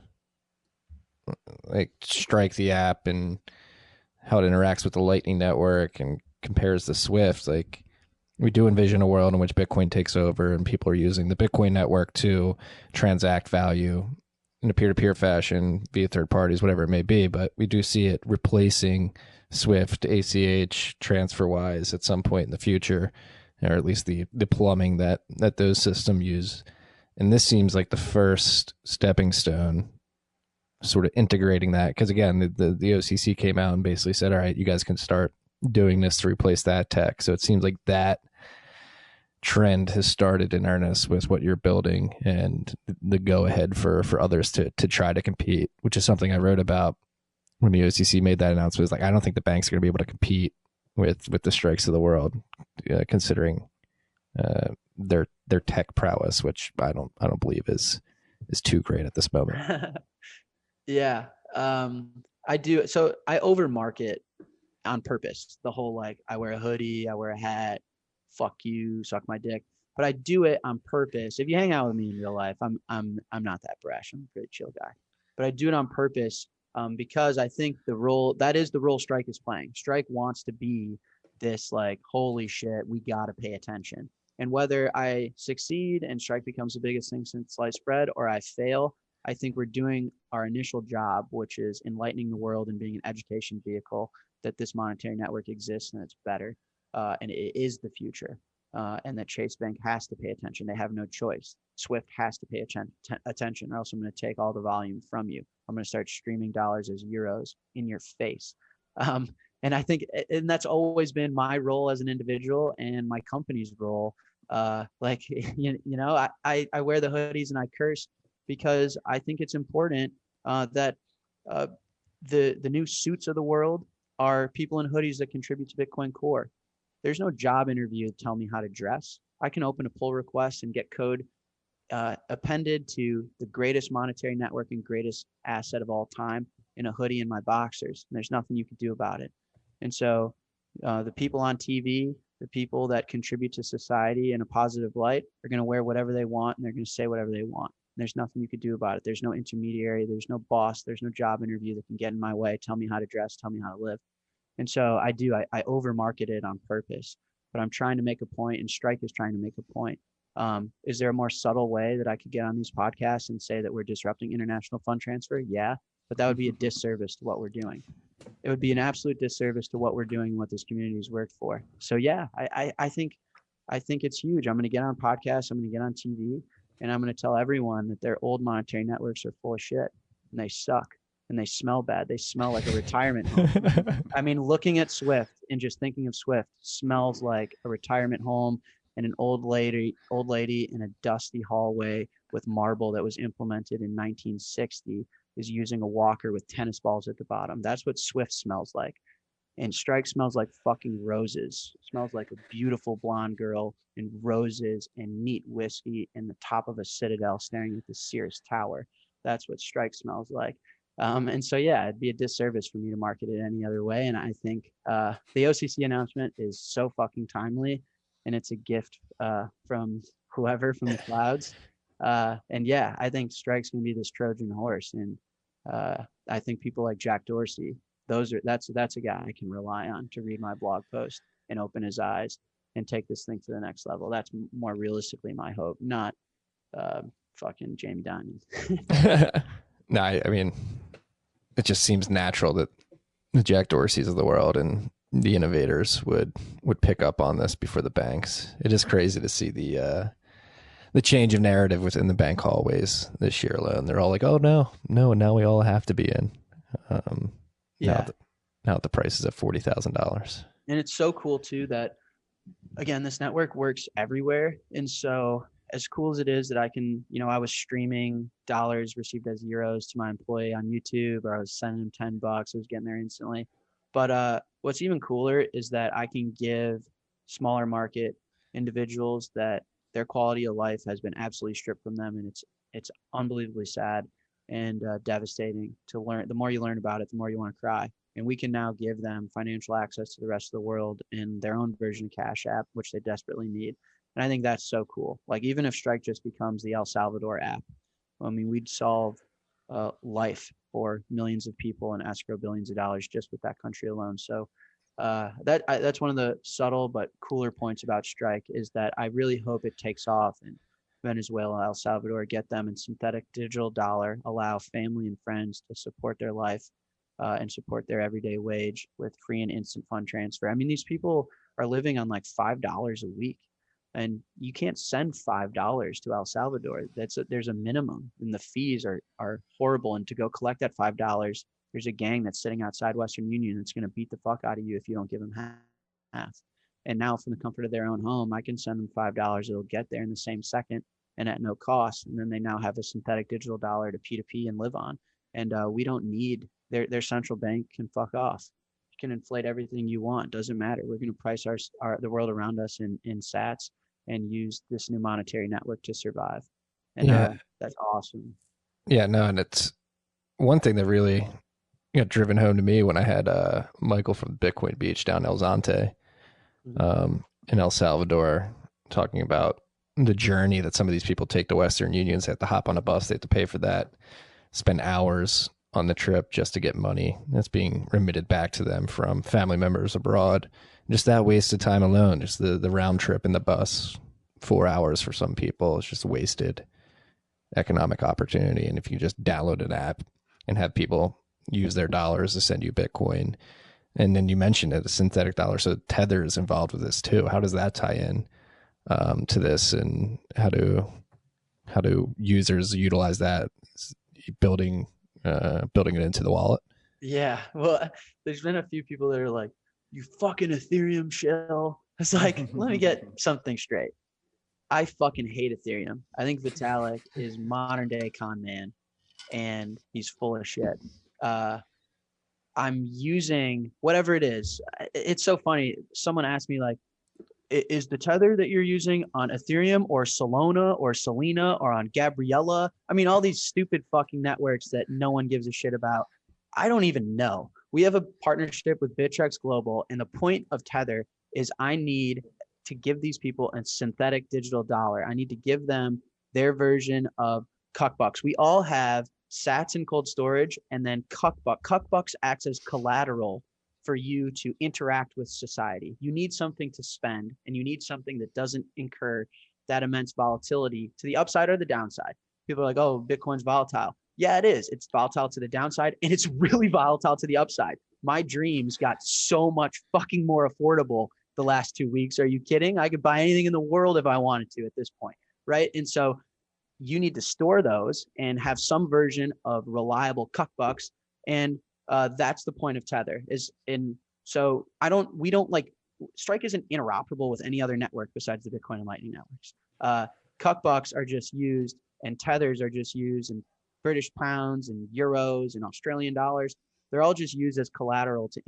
like Strike the app and how it interacts with the Lightning Network and compares to Swift, like we do envision a world in which Bitcoin takes over and people are using the Bitcoin network to transact value in a peer-to-peer fashion via third parties, whatever it may be. But we do see it replacing Swift, ACH, TransferWise at some point in the future, or at least the plumbing that those systems use. And this seems like the first stepping stone, sort of integrating that. Because again, the OCC came out and basically said, all right, you guys can start doing this to replace that tech. So it seems like that trend has started in earnest with what you're building and the go ahead for others to try to compete, which is something I wrote about when the OCC made that announcement. It's like, I don't think the banks are going to be able to compete with the Strikes of the world, considering their tech prowess, which I don't believe is too great at this moment. Yeah. I do. So I overmarket on purpose. The whole, like, I wear a hoodie, I wear a hat, fuck you, suck my dick. But I do it on purpose. If you hang out with me in real life, I'm not that brash. I'm a pretty chill guy. But I do it on purpose because I think that is the role Strike is playing. Strike wants to be this, like, holy shit, we gotta pay attention. And whether I succeed and Strike becomes the biggest thing since sliced bread, or I fail, I think we're doing our initial job, which is enlightening the world and being an education vehicle that this monetary network exists and it's better. And it is the future. And that Chase Bank has to pay attention. They have no choice. Swift has to pay attention, or else I'm going to take all the volume from you. I'm going to start streaming dollars as euros in your face. And I think, and that's always been my role as an individual and my company's role. Like, you know, I wear the hoodies and I curse because I think it's important that the new suits of the world are people in hoodies that contribute to Bitcoin Core. There's no job interview to tell me how to dress. I can open a pull request and get code appended to the greatest monetary network and greatest asset of all time in a hoodie and my boxers. And there's nothing you can do about it. And so the people on TV, the people that contribute to society in a positive light, are going to wear whatever they want and they're going to say whatever they want. And there's nothing you could do about it. There's no intermediary. There's no boss. There's no job interview that can get in my way, tell me how to dress, tell me how to live. And so I overmarket it on purpose, but I'm trying to make a point, and Strike is trying to make a point. Is there a more subtle way that I could get on these podcasts and say that we're disrupting international fund transfer? Yeah, but that would be a disservice to what we're doing. It would be an absolute disservice to what we're doing and what this community has worked for. So yeah, I think it's huge. I'm going to get on podcasts. I'm going to get on TV, and I'm going to tell everyone that their old monetary networks are full of shit and they suck. And they smell bad. They smell like a retirement home. I mean, looking at Swift and just thinking of Swift smells like a retirement home and an old lady in a dusty hallway with marble that was implemented in 1960 is using a walker with tennis balls at the bottom. That's what Swift smells like. And Strike smells like fucking roses. It smells like a beautiful blonde girl and roses and neat whiskey in the top of a citadel staring at the Sears Tower. That's what Strike smells like. And so, yeah, it'd be a disservice for me to market it any other way. And I think the OCC announcement is so fucking timely, and it's a gift from whoever from the clouds. And yeah, I think Strike's going to be this Trojan horse. And I think people like Jack Dorsey, that's a guy I can rely on to read my blog post and open his eyes and take this thing to the next level. That's more realistically my hope, not fucking Jamie Dimon. No, I mean, it just seems natural that the Jack Dorseys of the world and the innovators would pick up on this before the banks. It is crazy to see the the change of narrative within the bank hallways this year alone. They're all like, "Oh no, no!" And now we all have to be in. Yeah. Now the price is at $40,000. And it's so cool too that, again, this network works everywhere. And so as cool as it is that I can, I was streaming dollars received as euros to my employee on YouTube, or I was sending him $10. I was getting there instantly. But what's even cooler is that I can give smaller market individuals that their quality of life has been absolutely stripped from them. And it's unbelievably sad and devastating to learn. The more you learn about it, the more you want to cry. And we can now give them financial access to the rest of the world in their own version of Cash App, which they desperately need. And I think that's so cool. Like, even if Strike just becomes the El Salvador app, I mean, we'd solve life for millions of people and escrow billions of dollars just with that country alone. So that's one of the subtle but cooler points about Strike, is that I really hope it takes off in Venezuela, El Salvador, get them in synthetic digital dollar, allow family and friends to support their life and support their everyday wage with free and instant fund transfer. I mean, these people are living on like $5 a week, and you can't send $5 to El Salvador. There's a minimum, and the fees are horrible. And to go collect that $5, there's a gang that's sitting outside Western Union that's going to beat the fuck out of you if you don't give them half. And now, from the comfort of their own home, I can send them $5. It'll get there in the same second and at no cost. And then they now have a synthetic digital dollar to P2P and live on. And we don't need their central bank. Can fuck off. You can inflate everything you want. Doesn't matter. We're going to price the world around us in sats and use this new monetary network to survive. And that's awesome. Yeah, no, and it's one thing that really got driven home to me when I had Michael from Bitcoin Beach down El Zante in El Salvador talking about the journey that some of these people take to Western Unions. They have to hop on a bus, they have to pay for that, spend hours on the trip just to get money that's being remitted back to them from family members abroad. Just that waste of time alone, just the round trip in the bus, 4 hours for some people, it's just wasted economic opportunity. And if you just download an app and have people use their dollars to send you Bitcoin, and then you mentioned it, a synthetic dollar, so Tether is involved with this too. How does that tie in to this, and how do users utilize that, building it into the wallet? Yeah, well, there's been a few people that are like, "You fucking Ethereum shell." It's like, let me get something straight. I fucking hate Ethereum. I think Vitalik is modern day con man, and he's full of shit. I'm using whatever it is. It's so funny. Someone asked me, like, is the Tether that you're using on Ethereum or Solana or Selena or on Gabriella? I mean, all these stupid fucking networks that no one gives a shit about. I don't even know. We have a partnership with Bittrex Global, and the point of Tether is I need to give these people a synthetic digital dollar. I need to give them their version of cuckbucks. We all have sats in cold storage, and then cuckbucks acts as collateral for you to interact with society. You need something to spend, and you need something that doesn't incur that immense volatility to the upside or the downside. People are like, "Oh, Bitcoin's volatile." Yeah, it is. It's volatile to the downside, and it's really volatile to the upside. My dreams got so much fucking more affordable the last 2 weeks. Are you kidding? I could buy anything in the world if I wanted to at this point, right? And so you need to store those and have some version of reliable cuckbucks. And that's the point of Tether so we don't like, Strike isn't interoperable with any other network besides the Bitcoin and Lightning networks. Cuckbucks are just used, and Tethers are just used, and British pounds and euros and Australian dollars. They're all just used as collateral to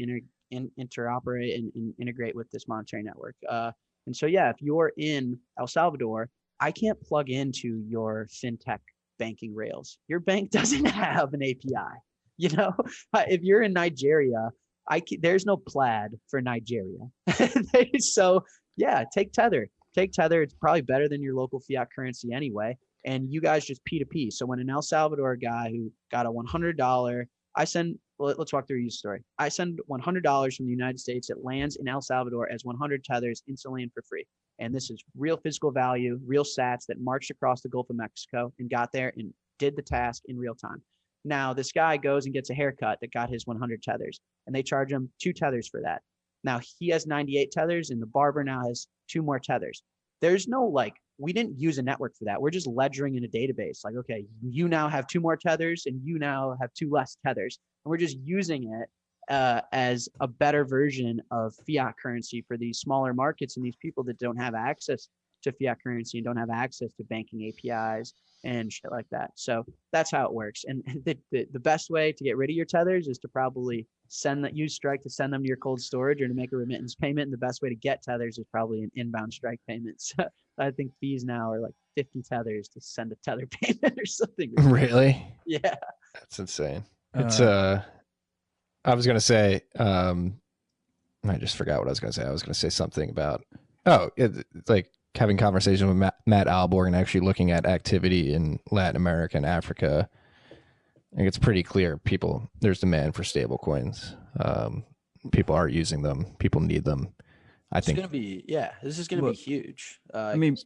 interoperate and integrate with this monetary network. And so, yeah, if you're in El Salvador, I can't plug into your fintech banking rails. Your bank doesn't have an API. If you're in Nigeria, there's no plaid for Nigeria. So yeah, take Tether. It's probably better than your local fiat currency anyway. And you guys just P2P. So when an El Salvador guy who got a $100, let's walk through your story. I send $100 from the United States. It lands in El Salvador as 100 tethers instantly and for free. And this is real physical value, real sats that marched across the Gulf of Mexico and got there and did the task in real time. Now, this guy goes and gets a haircut that got his 100 tethers, and they charge him 2 tethers for that. Now, he has 98 tethers, and the barber now has 2 more tethers. There's no like we didn't use a network for that. We're just ledgering in a database. Like, okay, you now have 2 more tethers and you now have 2 less tethers. And we're just using it as a better version of fiat currency for these smaller markets and these people that don't have access to fiat currency and don't have access to banking APIs and shit like that. So that's how it works. And the best way to get rid of your tethers is to probably use Strike to send them to your cold storage or to make a remittance payment. And the best way to get tethers is probably an inbound Strike payment. So I think fees now are like 50 tethers to send a tether payment or something. Really? Yeah. That's insane. It's I was gonna say, I just forgot what I was gonna say. I was gonna say something about it's like having conversation with Matt Alborg and actually looking at activity in Latin America and Africa. I think it's pretty clear there's demand for stable coins. People are using them. People need them. I think this is going to be huge. I mean,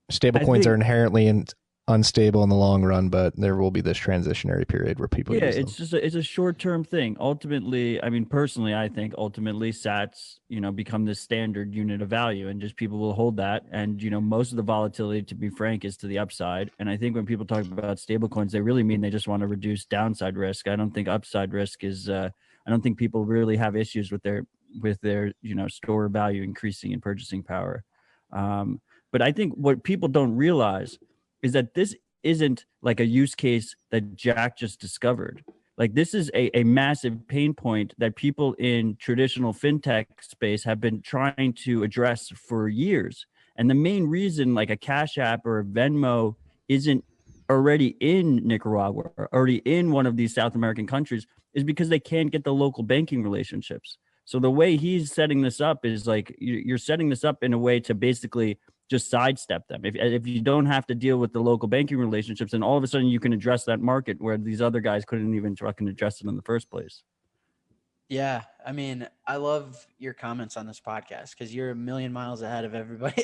stable coins are inherently unstable in the long run, but there will be this transitionary period where people use them. It's a short-term thing. Ultimately, I mean, personally, I think ultimately sats, become the standard unit of value, and just people will hold that. And, most of the volatility, to be frank, is to the upside. And I think when people talk about stable coins, they really mean they just want to reduce downside risk. I don't think upside risk is, I don't think people really have issues with their store value increasing and purchasing power. But I think what people don't realize is that this isn't like a use case that Jack just discovered. Like, this is a massive pain point that people in traditional fintech space have been trying to address for years. And the main reason like a Cash App or a Venmo isn't already in Nicaragua or already in one of these South American countries is because they can't get the local banking relationships. So the way he's setting this up is like you're setting this up in a way to basically just sidestep them. If you don't have to deal with the local banking relationships, then all of a sudden you can address that market where these other guys couldn't even fucking address it in the first place. Yeah, I mean, I love your comments on this podcast because you're a million miles ahead of everybody.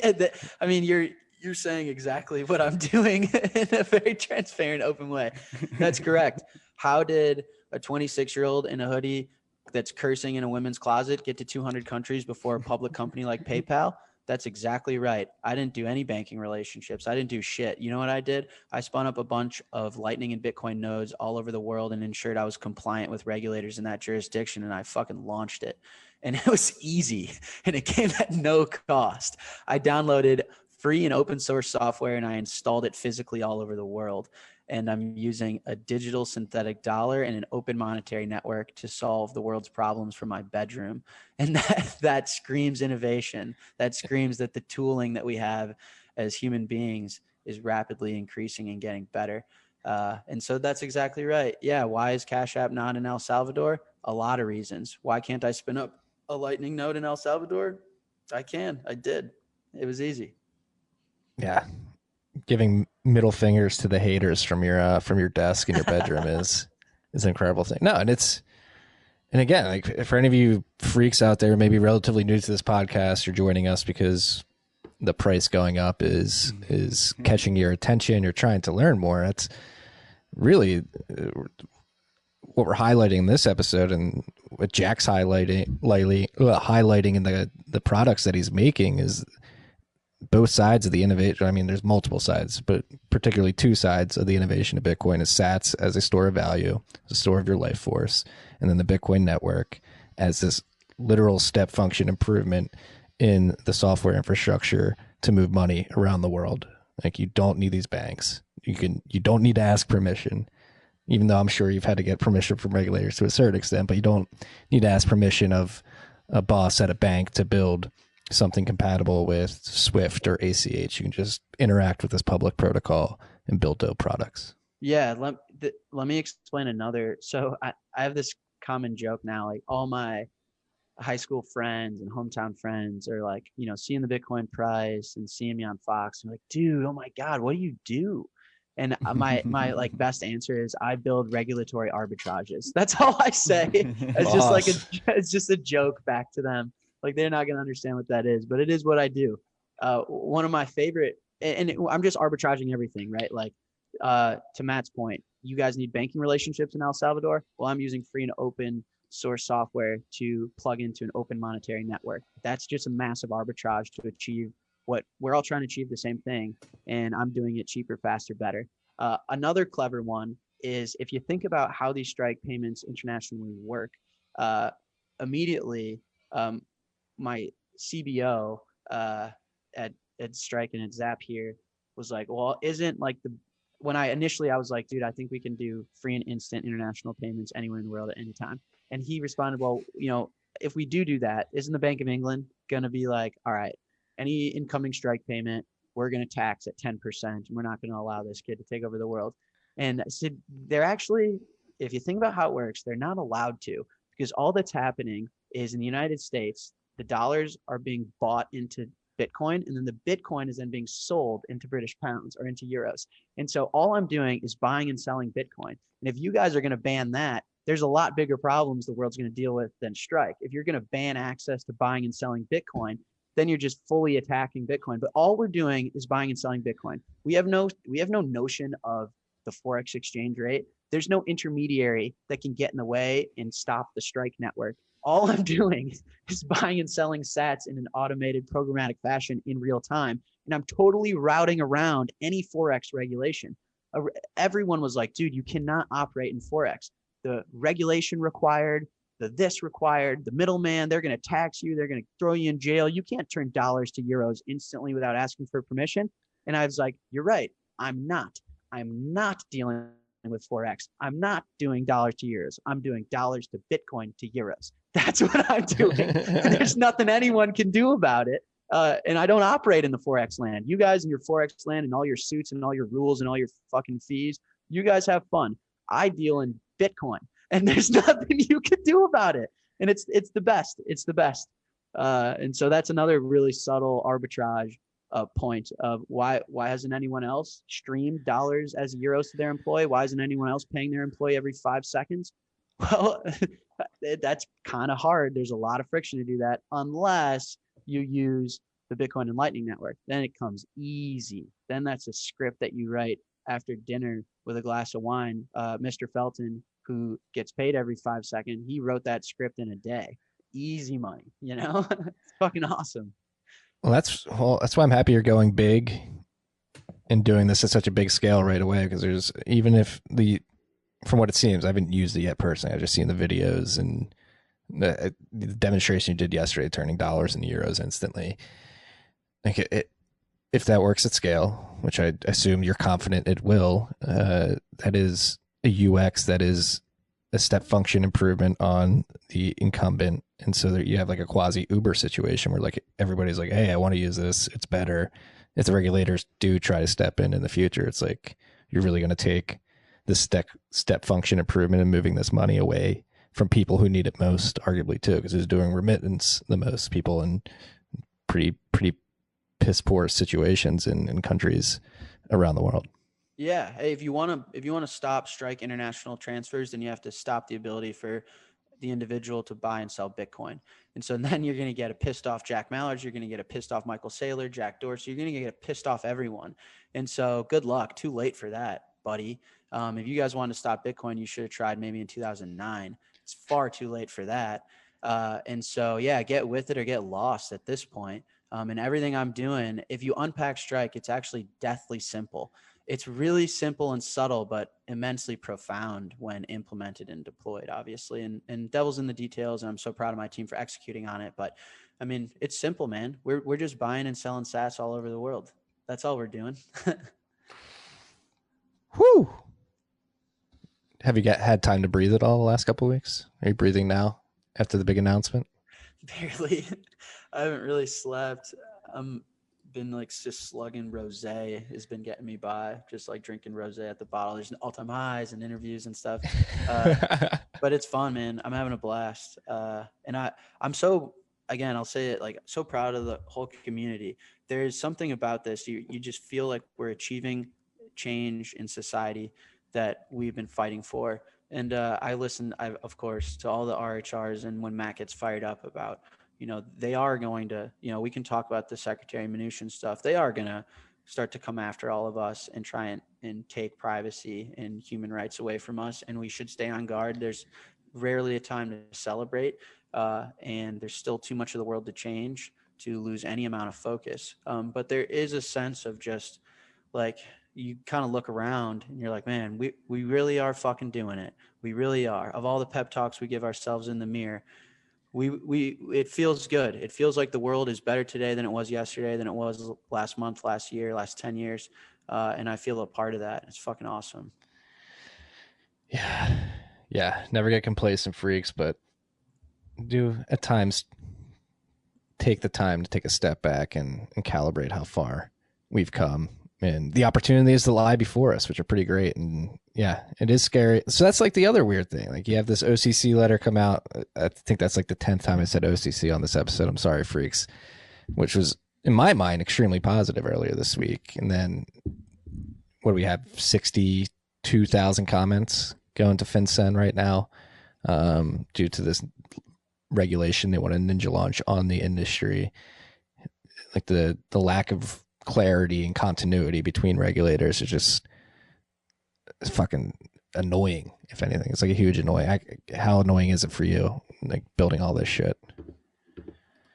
I mean, you're saying exactly what I'm doing in a very transparent, open way. That's correct. How did a 26-year-old in a hoodie that's cursing in a women's closet get to 200 countries before a public company like PayPal? That's exactly right. I didn't do any banking relationships. I didn't do shit. You know what I did? I spun up a bunch of Lightning and Bitcoin nodes all over the world and ensured I was compliant with regulators in that jurisdiction, and I fucking launched it. And it was easy, and it came at no cost. I downloaded free and open source software, and I installed it physically all over the world. And I'm using a digital synthetic dollar and an open monetary network to solve the world's problems from my bedroom. And that screams innovation. That screams that the tooling that we have as human beings is rapidly increasing and getting better. And so that's exactly right. Yeah. Why is Cash App not in El Salvador? A lot of reasons. Why can't I spin up a Lightning node in El Salvador? I can. I did. It was easy. Yeah. Giving middle fingers to the haters from your desk in your bedroom is an incredible thing. No, and again, like for any of you freaks out there, maybe relatively new to this podcast, you're joining us because the price going up is catching your attention. You're trying to learn more. That's really what we're highlighting in this episode, and what Jack's highlighting in the products that he's making is both sides of the innovation. I mean, there's multiple sides, but particularly 2 sides of the innovation of Bitcoin is sats as a store of value, as a store of your life force, and then the Bitcoin network as this literal step function improvement in the software infrastructure to move money around the world. Like, you don't need these banks. You don't need to ask permission, even though I'm sure you've had to get permission from regulators to a certain extent, but you don't need to ask permission of a boss at a bank to build something compatible with Swift or ACH. You can just interact with this public protocol and build dope products. Yeah. Let me explain another. So I have this common joke now, like all my high school friends and hometown friends are like, seeing the Bitcoin price and seeing me on Fox. I'm like, dude, oh my God, what do you do? And my like best answer is I build regulatory arbitrages. That's all I say. It's just like it's just a joke back to them. Like, they're not going to understand what that is, but it is what I do. One of my favorite, and I'm just arbitraging everything, right? Like, to Matt's point, you guys need banking relationships in El Salvador. Well, I'm using free and open source software to plug into an open monetary network. That's just a massive arbitrage to achieve what we're all trying to achieve the same thing, and I'm doing it cheaper, faster, better. Another clever one is if you think about how these strike payments internationally work, immediately my CBO at Strike and at Zap here was like, well, isn't like when I was like, dude, I think we can do free and instant international payments anywhere in the world at any time. And he responded, well, if we do that, isn't the Bank of England going to be like, all right, any incoming strike payment, we're going to tax at 10%, and we're not going to allow this kid to take over the world. And I said, they're actually, if you think about how it works, they're not allowed to, because all that's happening is in the United States, the dollars are being bought into Bitcoin, and then the Bitcoin is then being sold into British pounds or into euros. And so all I'm doing is buying and selling Bitcoin. And if you guys are going to ban that, there's a lot bigger problems the world's going to deal with than strike. If you're going to ban access to buying and selling Bitcoin, then you're just fully attacking Bitcoin. But all we're doing is buying and selling Bitcoin. We have no notion of the Forex exchange rate. There's no intermediary that can get in the way and stop the strike network. All I'm doing is buying and selling sats in an automated programmatic fashion in real time. And I'm totally routing around any Forex regulation. Everyone was like, dude, you cannot operate in Forex. The regulation required, the this required, the middleman, they're going to tax you. They're going to throw you in jail. You can't turn dollars to euros instantly without asking for permission. And I was like, you're right. I'm not dealing with Forex. I'm not doing dollars to euros. I'm doing dollars to Bitcoin to euros. That's what I'm doing. And there's nothing anyone can do about it. And I don't operate in the Forex land. You guys in your Forex land and all your suits and all your rules and all your fucking fees, you guys have fun. I deal in Bitcoin, and there's nothing you can do about it. And it's the best. It's the best. And so that's another really subtle arbitrage point of why hasn't anyone else streamed dollars as euros to their employee? Why isn't anyone else paying their employee every 5 seconds? Well, that's kind of hard. There's a lot of friction to do that unless you use the Bitcoin and Lightning Network. Then it comes easy. Then that's a script that you write after dinner with a glass of wine. Mr. Felton, who gets paid every 5 seconds, he wrote that script in a day. Easy money, It's fucking awesome. Well, that's why I'm happy you're going big and doing this at such a big scale right away. Because there's, even if from what it seems, I haven't used it yet personally. I've just seen the videos and the demonstration you did yesterday, turning dollars into euros instantly. Like if that works at scale, which I assume you're confident it will, that is a UX that is a step function improvement on the incumbent. And so that you have like a quasi Uber situation where like everybody's like, hey, I want to use this. It's better. If the regulators do try to step in the future, it's like, you're really going to take this step function improvement and moving this money away from people who need it most, arguably too, because it's doing remittance the most, people in pretty piss poor situations in countries around the world. Yeah. Hey, if you want to stop strike international transfers, then you have to stop the ability for the individual to buy and sell Bitcoin. And so then you're going to get a pissed off Jack Mallard. You're going to get a pissed off Michael Saylor, Jack Dorsey. You're going to get a pissed off everyone. And so good luck. Too late for that, buddy. If you guys want to stop Bitcoin, you should have tried maybe in 2009. It's far too late for that. And so, yeah, get with it or get lost at this point. And everything I'm doing, if you unpack strike, it's actually deathly simple. It's really simple and subtle, but immensely profound when implemented and deployed, obviously. And devil's in the details, and I'm so proud of my team for executing on it. But I mean, it's simple, man. We're just buying and selling sats all over the world. That's all we're doing. Whew. Have you had time to breathe at all the last couple of weeks? Are you breathing now after the big announcement? Barely. I haven't really slept. Been like just slugging rosé has been getting me by, just like drinking rosé at the bottle. There's all-time highs and interviews and stuff. But it's fun, man. I'm having a blast. And I'm so, again, I'll say it, like, so proud of the whole community. There's something about this. You just feel like we're achieving change in society that we've been fighting for. And I listen, of course, to all the RHRs, and when Matt gets fired up about, they are going to, we can talk about the Secretary Mnuchin stuff. They are going to start to come after all of us and try and take privacy and human rights away from us. And we should stay on guard. There's rarely a time to celebrate, and there's still too much of the world to change. to lose any amount of focus. But there is a sense of just like, you kind of look around and you're like, man, we really are fucking doing it. We really are. Of all the pep talks we give ourselves in the mirror, it feels good. It feels like the world is better today than it was yesterday, than it was last month, last year, last 10 years. And I feel a part of that. It's fucking awesome. Yeah. Never get complacent, freaks, but do at times take the time to take a step back and calibrate how far we've come and the opportunities that lie before us, which are pretty great. And yeah, it is scary. So that's like the other weird thing. Like, you have this OCC letter come out. I think that's like the 10th time I said OCC on this episode. I'm sorry, freaks, which was in my mind extremely positive earlier this week. And then what do we have? 62,000 comments going to FinCEN right now due to this regulation they want to ninja launch on the industry. Like the lack of clarity and continuity between regulators is just fucking annoying. If anything, it's like a huge annoying. How annoying is it for you, like building all this shit?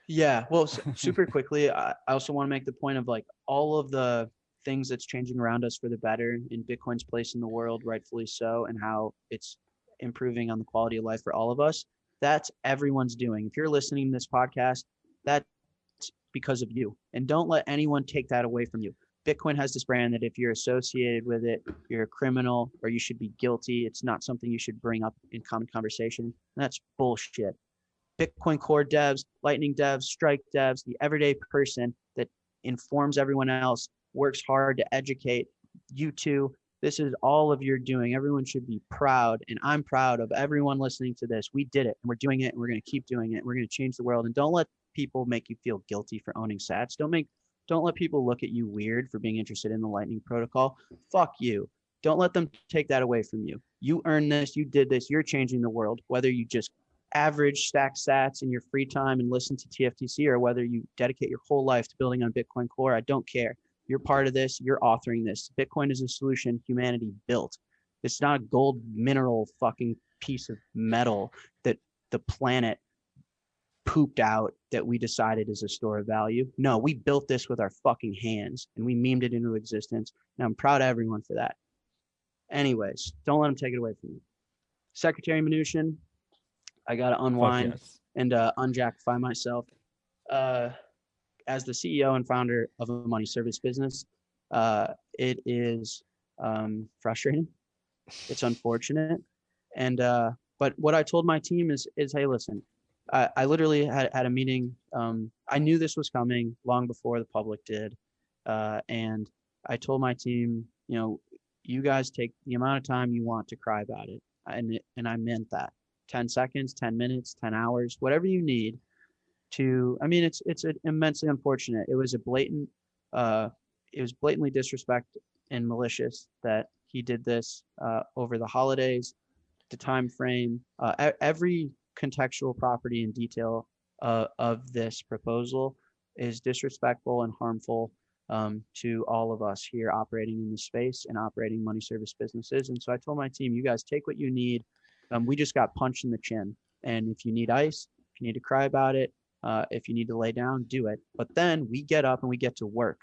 Yeah, well, super quickly, I also want to make the point of like all of the things that's changing around us for the better in Bitcoin's place in the world, rightfully so, and how it's improving on the quality of life for all of us. That's everyone's doing. If you're listening to this podcast, that's because of you. And don't let anyone take that away from you. Bitcoin has this brand that if you're associated with it, you're a criminal or you should be guilty. It's not something you should bring up in common conversation. And that's bullshit. Bitcoin Core devs, Lightning devs, Strike devs, the everyday person that informs everyone else, works hard to educate you two. This is all of your doing. Everyone should be proud. And I'm proud of everyone listening to this. We did it and we're doing it and we're going to keep doing it. We're going to change the world. And don't let people make you feel guilty for owning sats. Don't let people look at you weird for being interested in the Lightning protocol. Fuck you. Don't let them take that away from you. You earned this. You did this. You're changing the world. Whether you just average stack sats in your free time and listen to TFTC, or whether you dedicate your whole life to building on Bitcoin Core, I don't care. You're part of this. You're authoring this. Bitcoin is a solution humanity built. It's not a gold mineral fucking piece of metal that the planet pooped out that we decided is a store of value. No, we built this with our fucking hands and we memed it into existence. And I'm proud of everyone for that. Anyways, don't let them take it away from you. Secretary Mnuchin, I got to unwind and unjackify myself. As the CEO and founder of a money service business, it is frustrating. It's unfortunate. And but what I told my team is hey, listen, I literally had a meeting. I knew this was coming long before the public did. And I told my team, you guys take the amount of time you want to cry about it. And I meant that. 10 seconds, 10 minutes, 10 hours, whatever you need to, it's immensely unfortunate. It was blatantly disrespect and malicious that he did this over the holidays, the time frame, every contextual property and detail of this proposal is disrespectful and harmful to all of us here operating in the space and operating money service businesses. And so I told my team, you guys take what you need. We just got punched in the chin. And if you need ice, if you need to cry about it, if you need to lay down, do it. But then we get up and we get to work.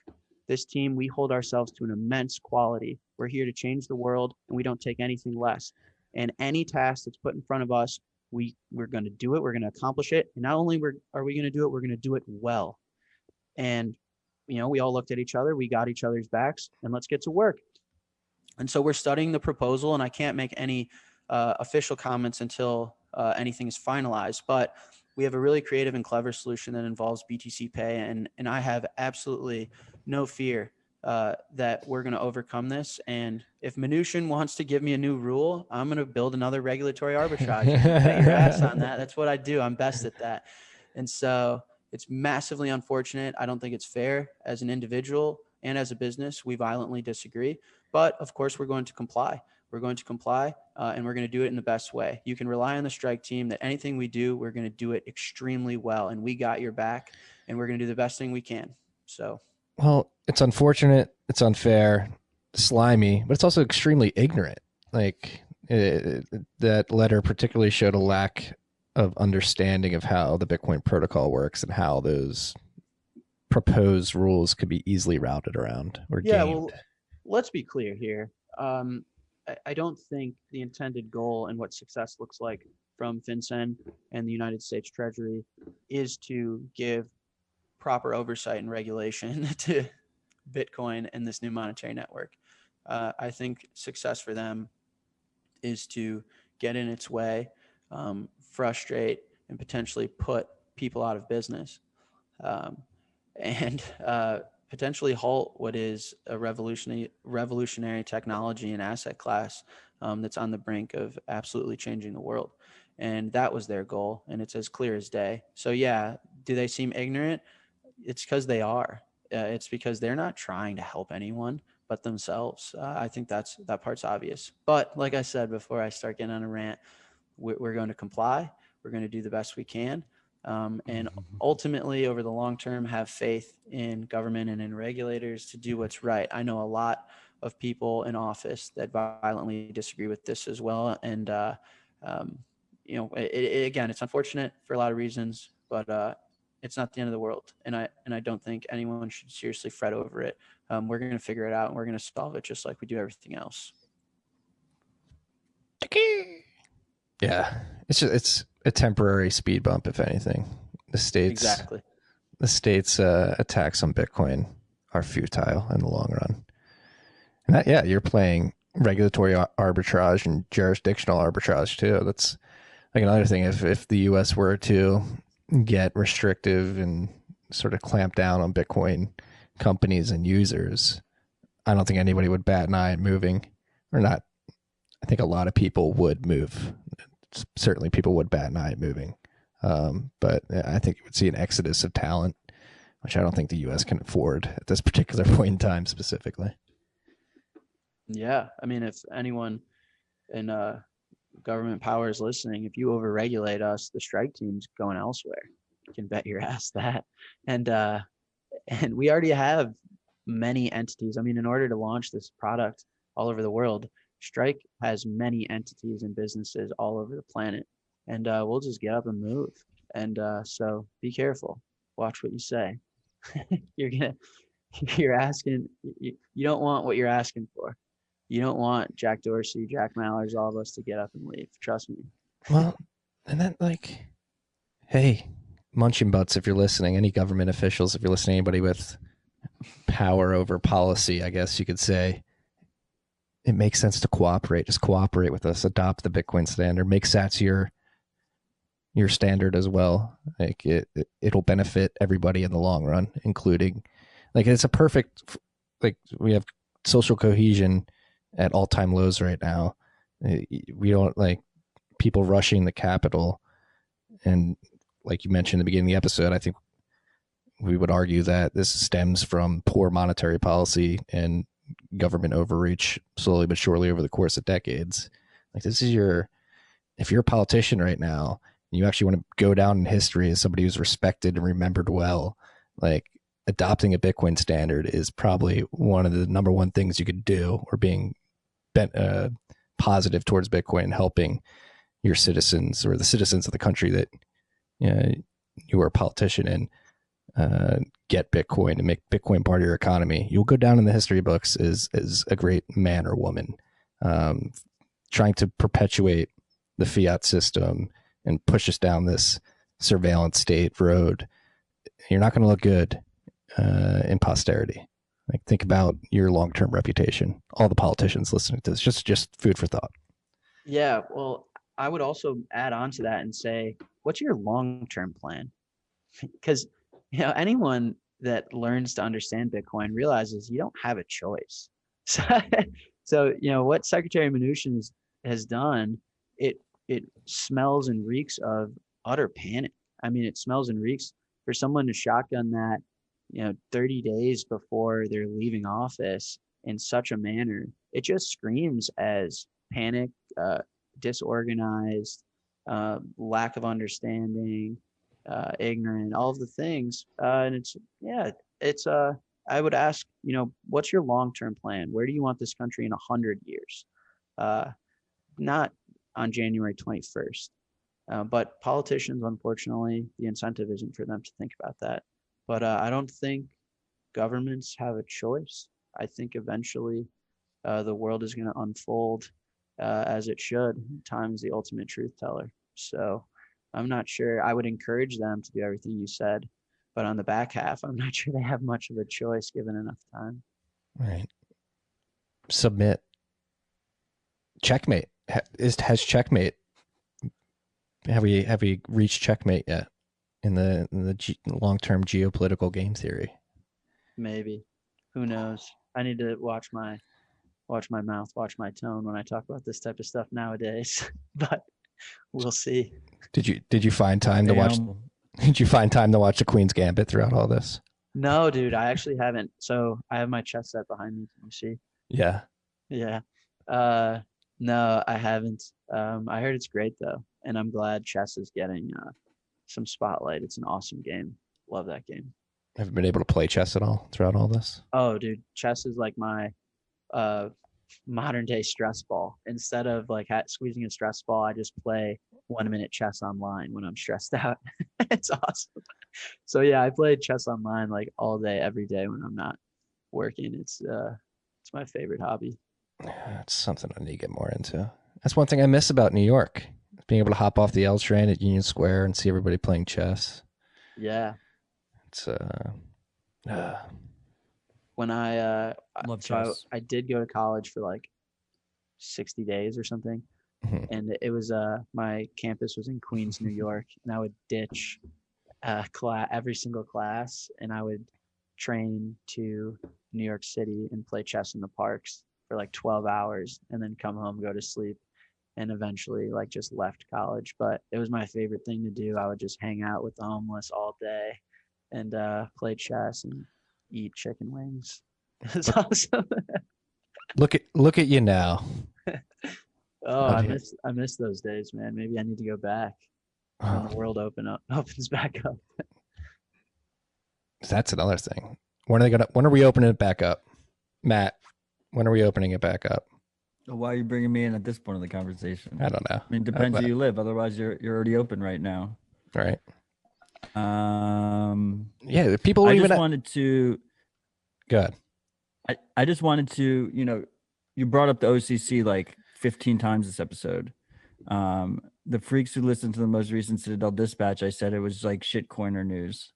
This team, we hold ourselves to an immense quality. We're here to change the world and we don't take anything less. And any task that's put in front of us, we're going to do it. We're going to accomplish it. And not only are we going to do it, we're going to do it well. And, we all looked at each other, we got each other's backs, and let's get to work. And so we're studying the proposal, and I can't make any official comments until anything is finalized, but we have a really creative and clever solution that involves BTC Pay. And I have absolutely no fear that we're going to overcome this. And if Mnuchin wants to give me a new rule, I'm going to build another regulatory arbitrage. Bet your ass on that. That's what I do. I'm best at that. And so it's massively unfortunate. I don't think it's fair. As an individual and as a business, we violently disagree. But of course, we're going to comply. We're going to comply, and we're going to do it in the best way. You can rely on the Strike team that anything we do, we're going to do it extremely well. And we got your back, and we're going to do the best thing we can. So, well, it's unfortunate, it's unfair, slimy, but it's also extremely ignorant. Like that letter particularly showed a lack of understanding of how the Bitcoin protocol works and how those proposed rules could be easily routed around or Yeah, gamed. well, let's be clear here. I don't think the intended goal and what success looks like from FinCEN and the United States Treasury is to give proper oversight and regulation to Bitcoin and this new monetary network. I think success for them is to get in its way, frustrate, and potentially put people out of business, and potentially halt what is a revolutionary technology and asset class that's on the brink of absolutely changing the world. And that was their goal, and it's as clear as day. So yeah, do they seem ignorant? It's because they are. It's because they're not trying to help anyone but themselves. I think that part's obvious. But like I said before I start getting on a rant, we're going to comply. We're going to do the best we can. And ultimately, over the long term, have faith in government and in regulators to do what's right. I know a lot of people in office that violently disagree with this as well. And, again, it's unfortunate for a lot of reasons, but it's not the end of the world. And I don't think anyone should seriously fret over it. We're going to figure it out, and we're going to solve it just like we do everything else. Yeah, it's a temporary speed bump, if anything. The states attacks on Bitcoin are futile in the long run. And that, you're playing regulatory arbitrage and jurisdictional arbitrage too. That's like another thing. If the U.S. were to get restrictive and sort of clamp down on Bitcoin companies and users, I don't think anybody would bat an eye at moving, or not. I think a lot of people would move. Certainly people would bat an eye at moving. But I think you would see an exodus of talent, which I don't think the U.S. can afford at this particular point in time specifically. Yeah. I mean, if anyone in government power is listening, if you overregulate us, the strike team's going elsewhere. You can bet your ass that. And we already have many entities. I mean, in order to launch this product all over the world, Strike has many entities and businesses all over the planet, and we'll just get up and move. And so be careful. Watch what you say. You're asking, you don't want what you're asking for. You don't want Jack Dorsey, Jack Mallers, all of us to get up and leave. Trust me. Well, and then hey, munching butts, if you're listening, any government officials, if you're listening, anybody with power over policy, I guess you could say, it makes sense to cooperate. Just cooperate with us. Adopt the Bitcoin standard. Make Sats your standard as well. Like it'll benefit everybody in the long run, including it's a perfect, we have social cohesion at all-time lows right now. We don't people rushing the capital, and like you mentioned in the beginning of the episode, I think we would argue that this stems from poor monetary policy and government overreach slowly but surely over the course of decades. This is if you're a politician right now and you actually want to go down in history as somebody who's respected and remembered well, adopting a Bitcoin standard is probably one of the number one things you could do, or being positive towards Bitcoin and helping your citizens, or the citizens of the country that you are a politician in, get Bitcoin and make Bitcoin part of your economy. You'll go down in the history books as a great man or woman, trying to perpetuate the fiat system and push us down this surveillance state road. You're not going to look good in posterity. Think about your long-term reputation. All the politicians listening to this, just food for thought. Yeah, well, I would also add on to that and say, what's your long-term plan? Because anyone that learns to understand Bitcoin realizes you don't have a choice. So what Secretary Mnuchin has done, it smells and reeks of utter panic. I mean, it smells and reeks for someone to shotgun that, 30 days before they're leaving office in such a manner. It just screams as panic, disorganized, lack of understanding, ignorant, all of the things. And I would ask, what's your long-term plan? Where do you want this country in 100 years? Not on January 21st. But politicians, unfortunately, the incentive isn't for them to think about that. But I don't think governments have a choice. I think eventually the world is going to unfold as it should. Time's the ultimate truth teller. So I'm not sure. I would encourage them to do everything you said, but on the back half, I'm not sure they have much of a choice given enough time. Right. Submit. Checkmate. Has checkmate? Have we reached checkmate yet in the long-term geopolitical game theory? Maybe. Who knows? I need to watch my mouth, watch my tone when I talk about this type of stuff nowadays. But we'll see. Did you find time to watch? Did you find time to watch the Queen's Gambit throughout all this? No, dude, I actually haven't. So I have my chess set behind me. Can you see? Yeah. Yeah. No, I haven't. I heard it's great though, and I'm glad chess is getting some spotlight. It's an awesome game. Love that game. Have you been able to play chess at all throughout all this? Oh, dude, chess is like my modern day stress ball. Instead of like squeezing a stress ball, I just play 1 minute chess online when I'm stressed out. It's awesome. So yeah, I play chess online like all day, every day when I'm not working. It's my favorite hobby. It's something I need to get more into. That's one thing I miss about New York. Being able to hop off the L train at Union Square and see everybody playing chess. Yeah. It's when I Love so chess. I did go to college for like 60 days or something. And it was my campus was in Queens, New York, and I would ditch every single class, and I would train to New York City and play chess in the parks for like 12 hours and then come home, go to sleep, and eventually like just left college. But it was my favorite thing to do. I would just hang out with the homeless all day and play chess and eat chicken wings. It's awesome. look at you now. Oh, Oh, I dear. miss those days, man. Maybe I need to go back when the world opens back up. That's another thing. When are we opening it back up? Matt, when are we opening it back up? Why are you bringing me in at this point of the conversation? I don't know. I mean, it depends where you live. Otherwise, you're already open right now. All right. Yeah, people I don't just wanted to. Good. I just wanted to, you brought up the OCC like 15 times this episode. The freaks who listened to the most recent Citadel Dispatch, I said it was like shitcoiner news.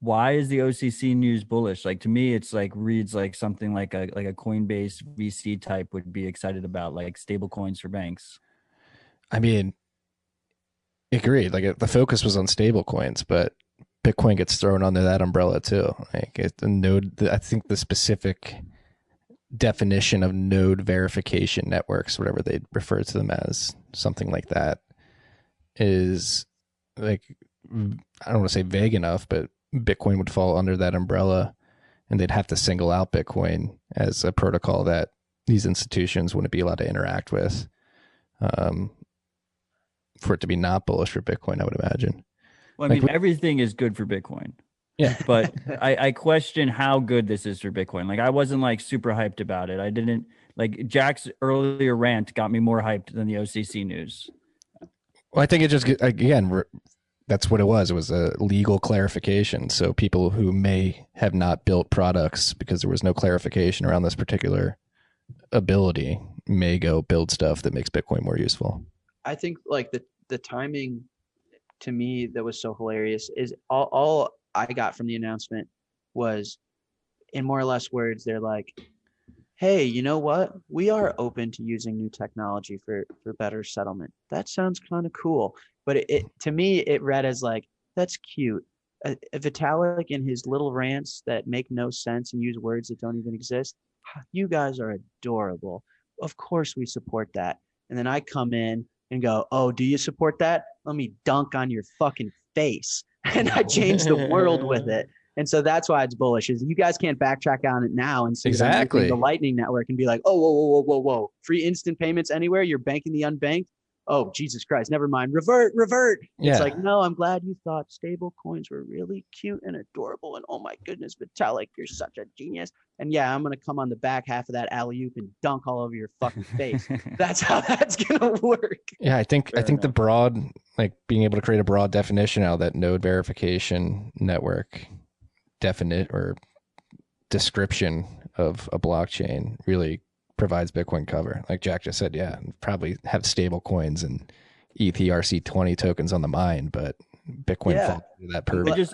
Why is the OCC news bullish? Like, to me, it's like reads like something like a Coinbase VC type would be excited about, like stable coins for banks. I mean, agreed. Like the focus was on stable coins, but Bitcoin gets thrown under that umbrella too. Like it's a node. I think the specific definition of node verification networks, whatever they refer to them as, something like that, is like, I don't want to say vague enough, but Bitcoin would fall under that umbrella, and they'd have to single out Bitcoin as a protocol that these institutions wouldn't be allowed to interact with, for it to be not bullish for Bitcoin, I would imagine. Well, I mean, everything is good for Bitcoin. Yeah. But I question how good this is for Bitcoin. Like, I wasn't like super hyped about it. I didn't like Jack's earlier rant got me more hyped than the OCC news. Well, I think it just, again, that's what it was. It was a legal clarification. So people who may have not built products because there was no clarification around this particular ability may go build stuff that makes Bitcoin more useful. I think like the timing to me that was so hilarious is all I got from the announcement was, in more or less words, they're like, hey, you know what? We are open to using new technology for better settlement. That sounds kind of cool. But it to me, it read as like, that's cute. Vitalik and his little rants that make no sense and use words that don't even exist. You guys are adorable. Of course we support that. And then I come in and go, oh, do you support that? Let me dunk on your fucking face. And I change the world with it. And so that's why it's bullish, is you guys can't backtrack on it now and see exactly the Lightning Network and be like, oh, whoa. Free instant payments anywhere. You're banking the unbanked. oh, Jesus Christ, never mind, revert. Yeah. It's like, no, I'm glad you thought stable coins were really cute and adorable. And oh my goodness, Vitalik, you're such a genius. And yeah, I'm going to come on the back half of that alley-oop and dunk all over your fucking face. That's how that's going to work. Yeah, I think the broad, like being able to create a broad definition out of that node verification network definite or description of a blockchain really provides Bitcoin cover. Like Jack just said, yeah, probably have stable coins and ETRC20 tokens on the mine, but Bitcoin falls into that purview.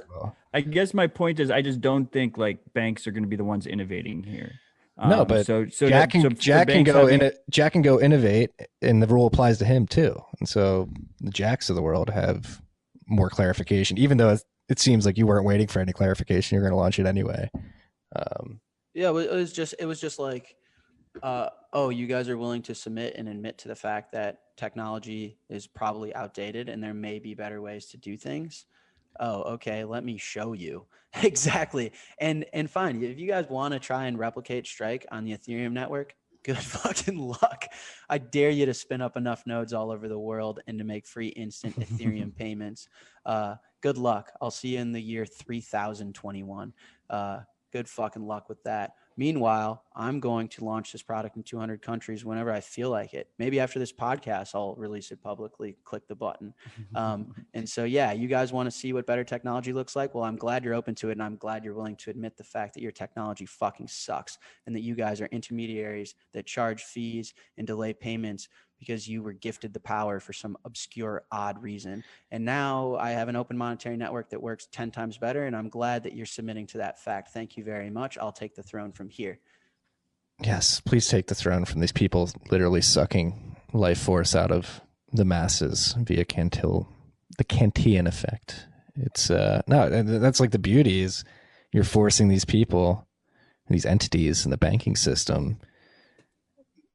I guess my point is I just don't think like banks are going to be the ones innovating here. No, but Jack can go innovate, and the rule applies to him too. And so the Jacks of the world have more clarification, even though it seems like you weren't waiting for any clarification. You're going to launch it anyway. Yeah, it was just like, oh, you guys are willing to submit and admit to the fact that technology is probably outdated and there may be better ways to do things. Oh, okay, let me show you. Exactly. And fine, if you guys want to try and replicate Strike on the Ethereum network, good fucking luck. I dare you to spin up enough nodes all over the world and to make free instant Ethereum payments. Good luck. I'll see you in the year 3021. Good fucking luck with that. Meanwhile, I'm going to launch this product in 200 countries whenever I feel like it. Maybe after this podcast, I'll release it publicly, click the button. And so, yeah, you guys want to see what better technology looks like? Well, I'm glad you're open to it, and I'm glad you're willing to admit the fact that your technology fucking sucks and that you guys are intermediaries that charge fees and delay payments because you were gifted the power for some obscure, odd reason. And now I have an open monetary network that works 10 times better, and I'm glad that you're submitting to that fact. Thank you very much. I'll take the throne from here. Yes, please take the throne from these people literally sucking life force out of the masses via the Kantian effect. It's no, that's like the beauty is you're forcing these people, these entities in the banking system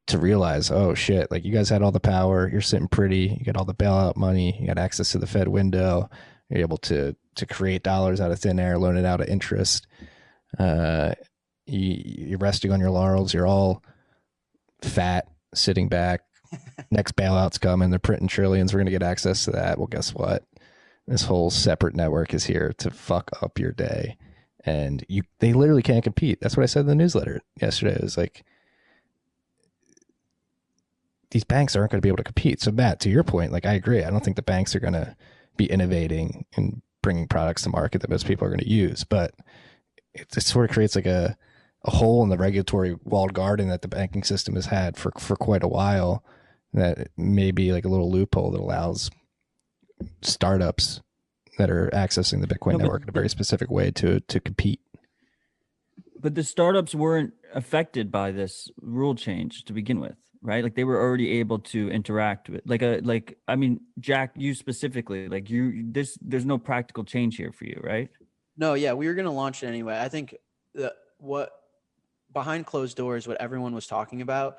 to realize, oh shit, like you guys had all the power, you're sitting pretty, you got all the bailout money, you got access to the Fed window, you're able to create dollars out of thin air, loan it out at interest. You're resting on your laurels, you're all fat, sitting back. Next bailout's coming, they're printing trillions, we're going to get access to that. Well, guess what? This whole separate network is here to fuck up your day. And they literally can't compete. That's what I said in the newsletter yesterday. It was like, these banks aren't going to be able to compete. So Matt, to your point, like I agree. I don't think the banks are going to be innovating and bringing products to market that most people are going to use, but it sort of creates like a hole in the regulatory walled garden that the banking system has had for quite a while. That may be like a little loophole that allows startups that are accessing the Bitcoin network in a very specific way to compete. But the startups weren't affected by this rule change to begin with, right? Like they were already able to interact with I mean, Jack, you specifically, like there's no practical change here for you, right? No, yeah, we were going to launch it anyway. I think what behind closed doors, what everyone was talking about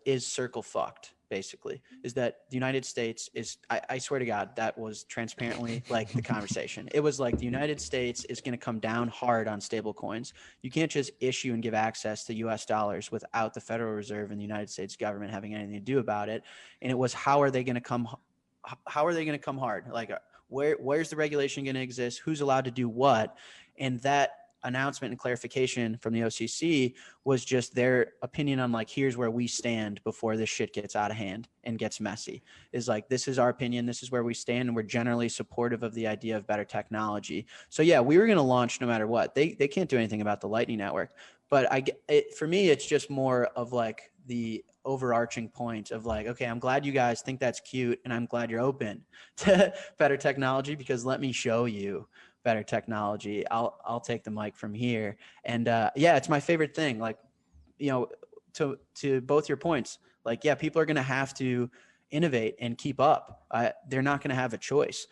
is Circle fucked, basically. Is that the United States is, I swear to God, that was transparently like the conversation. It was like the United States is going to come down hard on stable coins. You can't just issue and give access to US dollars without the Federal Reserve and the United States government having anything to do about it. And it was, how are they going to come hard? Like, where's the regulation going to exist? Who's allowed to do what? And that announcement and clarification from the OCC was just their opinion on like, here's where we stand before this shit gets out of hand and gets messy. Is like, this is our opinion, this is where we stand, and we're generally supportive of the idea of better technology. So yeah, we were going to launch no matter what. They can't do anything about the Lightning Network, but for me, it's just more of like the overarching point of like, okay, I'm glad you guys think that's cute, and I'm glad you're open to better technology, because let me show you better technology. I'll take the mic from here. And yeah, it's my favorite thing. Like, you know, to both your points, like, yeah, people are going to have to innovate and keep up. They're not going to have a choice.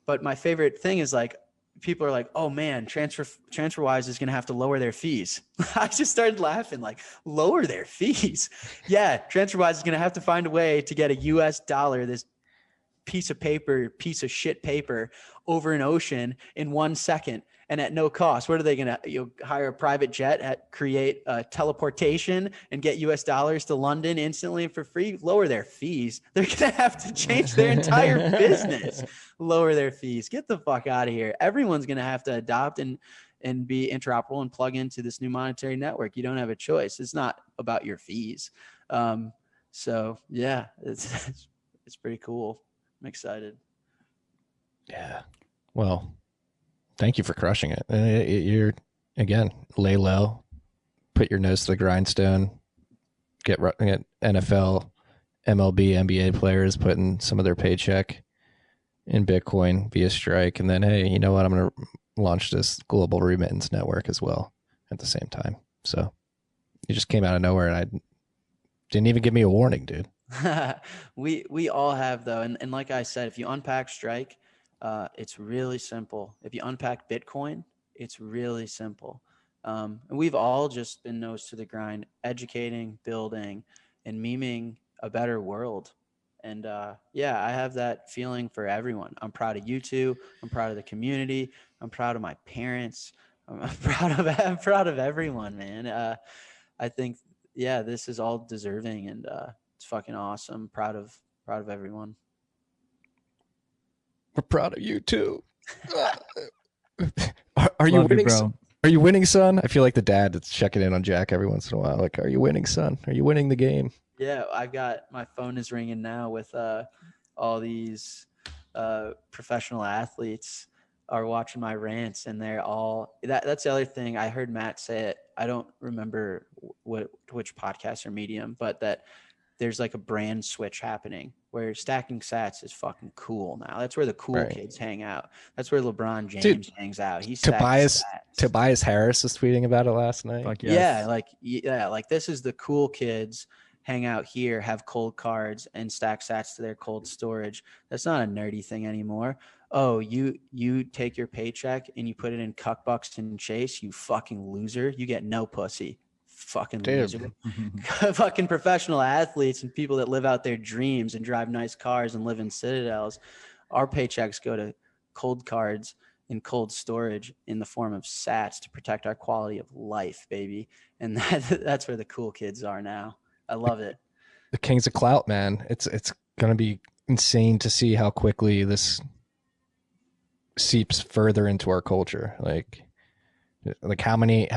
But my favorite thing is like, people are like, oh man, TransferWise is going to have to lower their fees. I just started laughing, like, lower their fees. Yeah. TransferWise is going to have to find a way to get a US dollar, this piece of shit paper over an ocean in 1 second and at no cost. What are they going to hire a private jet, create teleportation and get US dollars to London instantly for free? Lower their fees. They're going to have to change their entire business. Lower their fees. Get the fuck out of here. Everyone's going to have to adopt and be interoperable and plug into this new monetary network. You don't have a choice. It's not about your fees. So yeah, it's pretty cool. I'm excited. Yeah. Well, thank you for crushing it. You're, again, lay low, put your nose to the grindstone, get NFL, MLB, NBA players putting some of their paycheck in Bitcoin via Strike. And then, hey, you know what? I'm going to launch this global remittance network as well at the same time. So you just came out of nowhere and I didn't even give me a warning, dude. We all have, though. And like I said, if you unpack Strike, it's really simple. If you unpack Bitcoin, it's really simple. And we've all just been nose to the grind, educating, building, and memeing a better world. And yeah, I have that feeling for everyone. I'm proud of you two. I'm proud of the community. I'm proud of my parents. I'm proud of everyone, man. I think, yeah, this is all deserving, and it's fucking awesome. Proud of everyone. We're proud of you too. Are you Love winning, you, bro. Are you winning, son? I feel like the dad that's checking in on Jack every once in a while. Like, are you winning, son? Are you winning the game? Yeah, I've got, my phone is ringing now with all these professional athletes are watching my rants, and they're all that's the other thing. I heard Matt say it. I don't remember which podcast or medium, but that there's like a brand switch happening where stacking sats is fucking cool now. That's where the cool kids hang out. That's where LeBron James hangs out. He's Tobias Harris was tweeting about it last night. Fuck yes. Yeah, like this is the cool kids hang out here, have cold cards, and stack sats to their cold storage. That's not a nerdy thing anymore. Oh, you take your paycheck and you put it in cuck bucks and chase, you fucking loser. You get no pussy. Fucking loser. Fucking professional athletes and people that live out their dreams and drive nice cars and live in citadels. Our paychecks go to cold cards in cold storage in the form of sats to protect our quality of life, baby. And that's where the cool kids are now. I love it. The kings of clout, man. It's going to be insane to see how quickly this seeps further into our culture. Like how many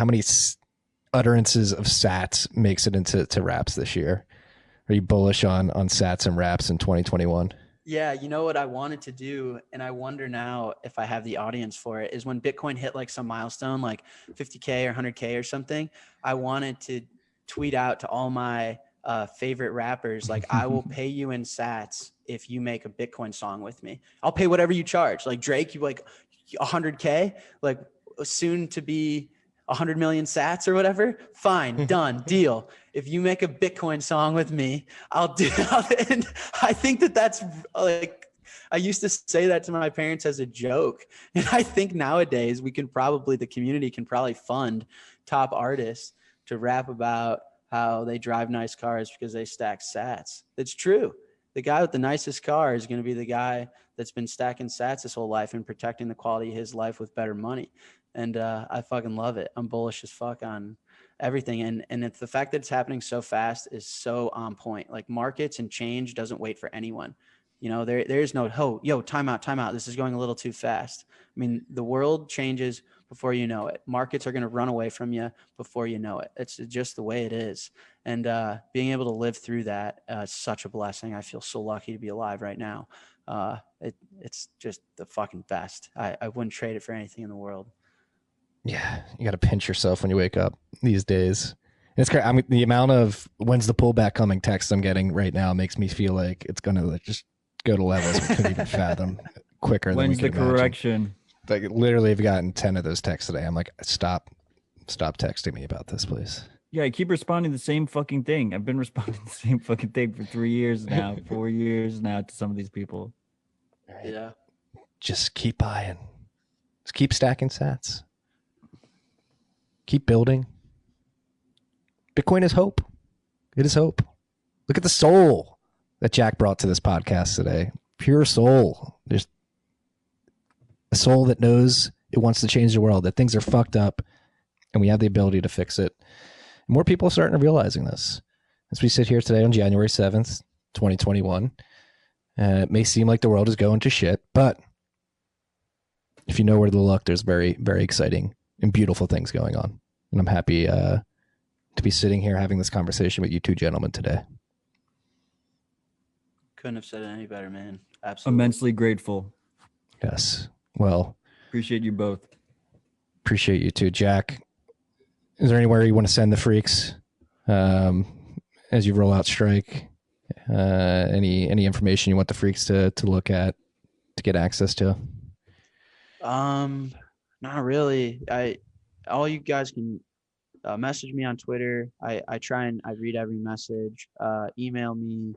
utterances of sats makes it into raps this year? Are you bullish on sats and raps in 2021? Yeah, you know what I wanted to do, and I wonder now if I have the audience for it, is when Bitcoin hit like some milestone, like 50K or 100K or something, I wanted to tweet out to all my favorite rappers, like, I will pay you in sats if you make a Bitcoin song with me. I'll pay whatever you charge. Like Drake, you like 100K, like soon to be 100 million sats or whatever. Fine, done, deal. If you make a Bitcoin song with me, I'll do it. And I think that's like, I used to say that to my parents as a joke. And I think nowadays the community can probably fund top artists to rap about how they drive nice cars because they stack sats. It's true. The guy with the nicest car is going to be the guy that's been stacking sats his whole life and protecting the quality of his life with better money. And I fucking love it. I'm bullish as fuck on everything. And it's the fact that it's happening so fast is so on point. Like markets and change doesn't wait for anyone. You know, there's no, time out. This is going a little too fast. I mean, the world changes before you know it. Markets are going to run away from you before you know it. It's just the way it is. And being able to live through that is such a blessing. I feel so lucky to be alive right now. It's just the fucking best. I wouldn't trade it for anything in the world. Yeah, you got to pinch yourself when you wake up these days. And it's great. I mean, the amount of when's the pullback coming texts I'm getting right now makes me feel like it's going to just go to levels we couldn't even fathom quicker than we When's could the imagine. correction? Like literally, I've gotten 10 of those texts today. I'm like, stop texting me about this, please. Yeah, I keep responding the same fucking thing. I've been responding the same fucking thing for 3 years now, 4 years now to some of these people. Right. Yeah. Just keep buying. Just keep stacking sats. Keep building. Bitcoin is hope. It is hope. Look at the soul that Jack brought to this podcast today. pure soul. There's a soul that knows it wants to change the world, that things are fucked up, and we have the ability to fix it. More people are starting to realizing this. As we sit here today on January 7th, 2021, it may seem like the world is going to shit, but if you know where to look, there's very, very exciting and beautiful things going on. And I'm happy to be sitting here having this conversation with you two gentlemen today. Couldn't have said it any better, man. Absolutely. Immensely grateful. Yes. Well, Appreciate you both. appreciate you too. Jack, is there anywhere you want to send the freaks as you roll out strike? Any information you want the freaks to look at, to get access to? Not really. All you guys can message me on Twitter. I try and I read every message. Email me.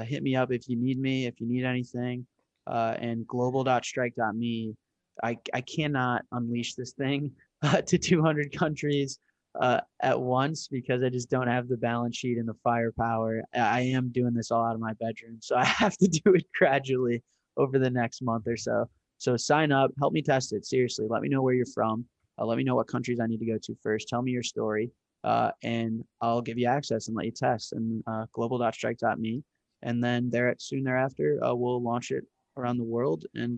Hit me up if you need me, if you need anything. And global.strike.me. I cannot unleash this thing to 200 countries at once because I just don't have the balance sheet and the firepower. I am doing this all out of my bedroom, so I have to do it gradually over the next month or so. So sign up, help me test it. Seriously, let me know where you're from. Let me know what countries I need to go to first. Tell me your story, and I'll give you access and let you test. And global.strike.me, and then soon thereafter, we'll launch it around the world, and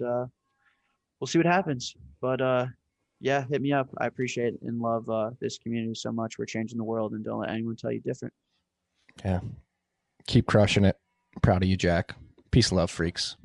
we'll see what happens. But yeah, hit me up. I appreciate it and love this community so much. We're changing the world, and don't let anyone tell you different. Yeah. Keep crushing it. Proud of you, Jack. Peace and love, freaks.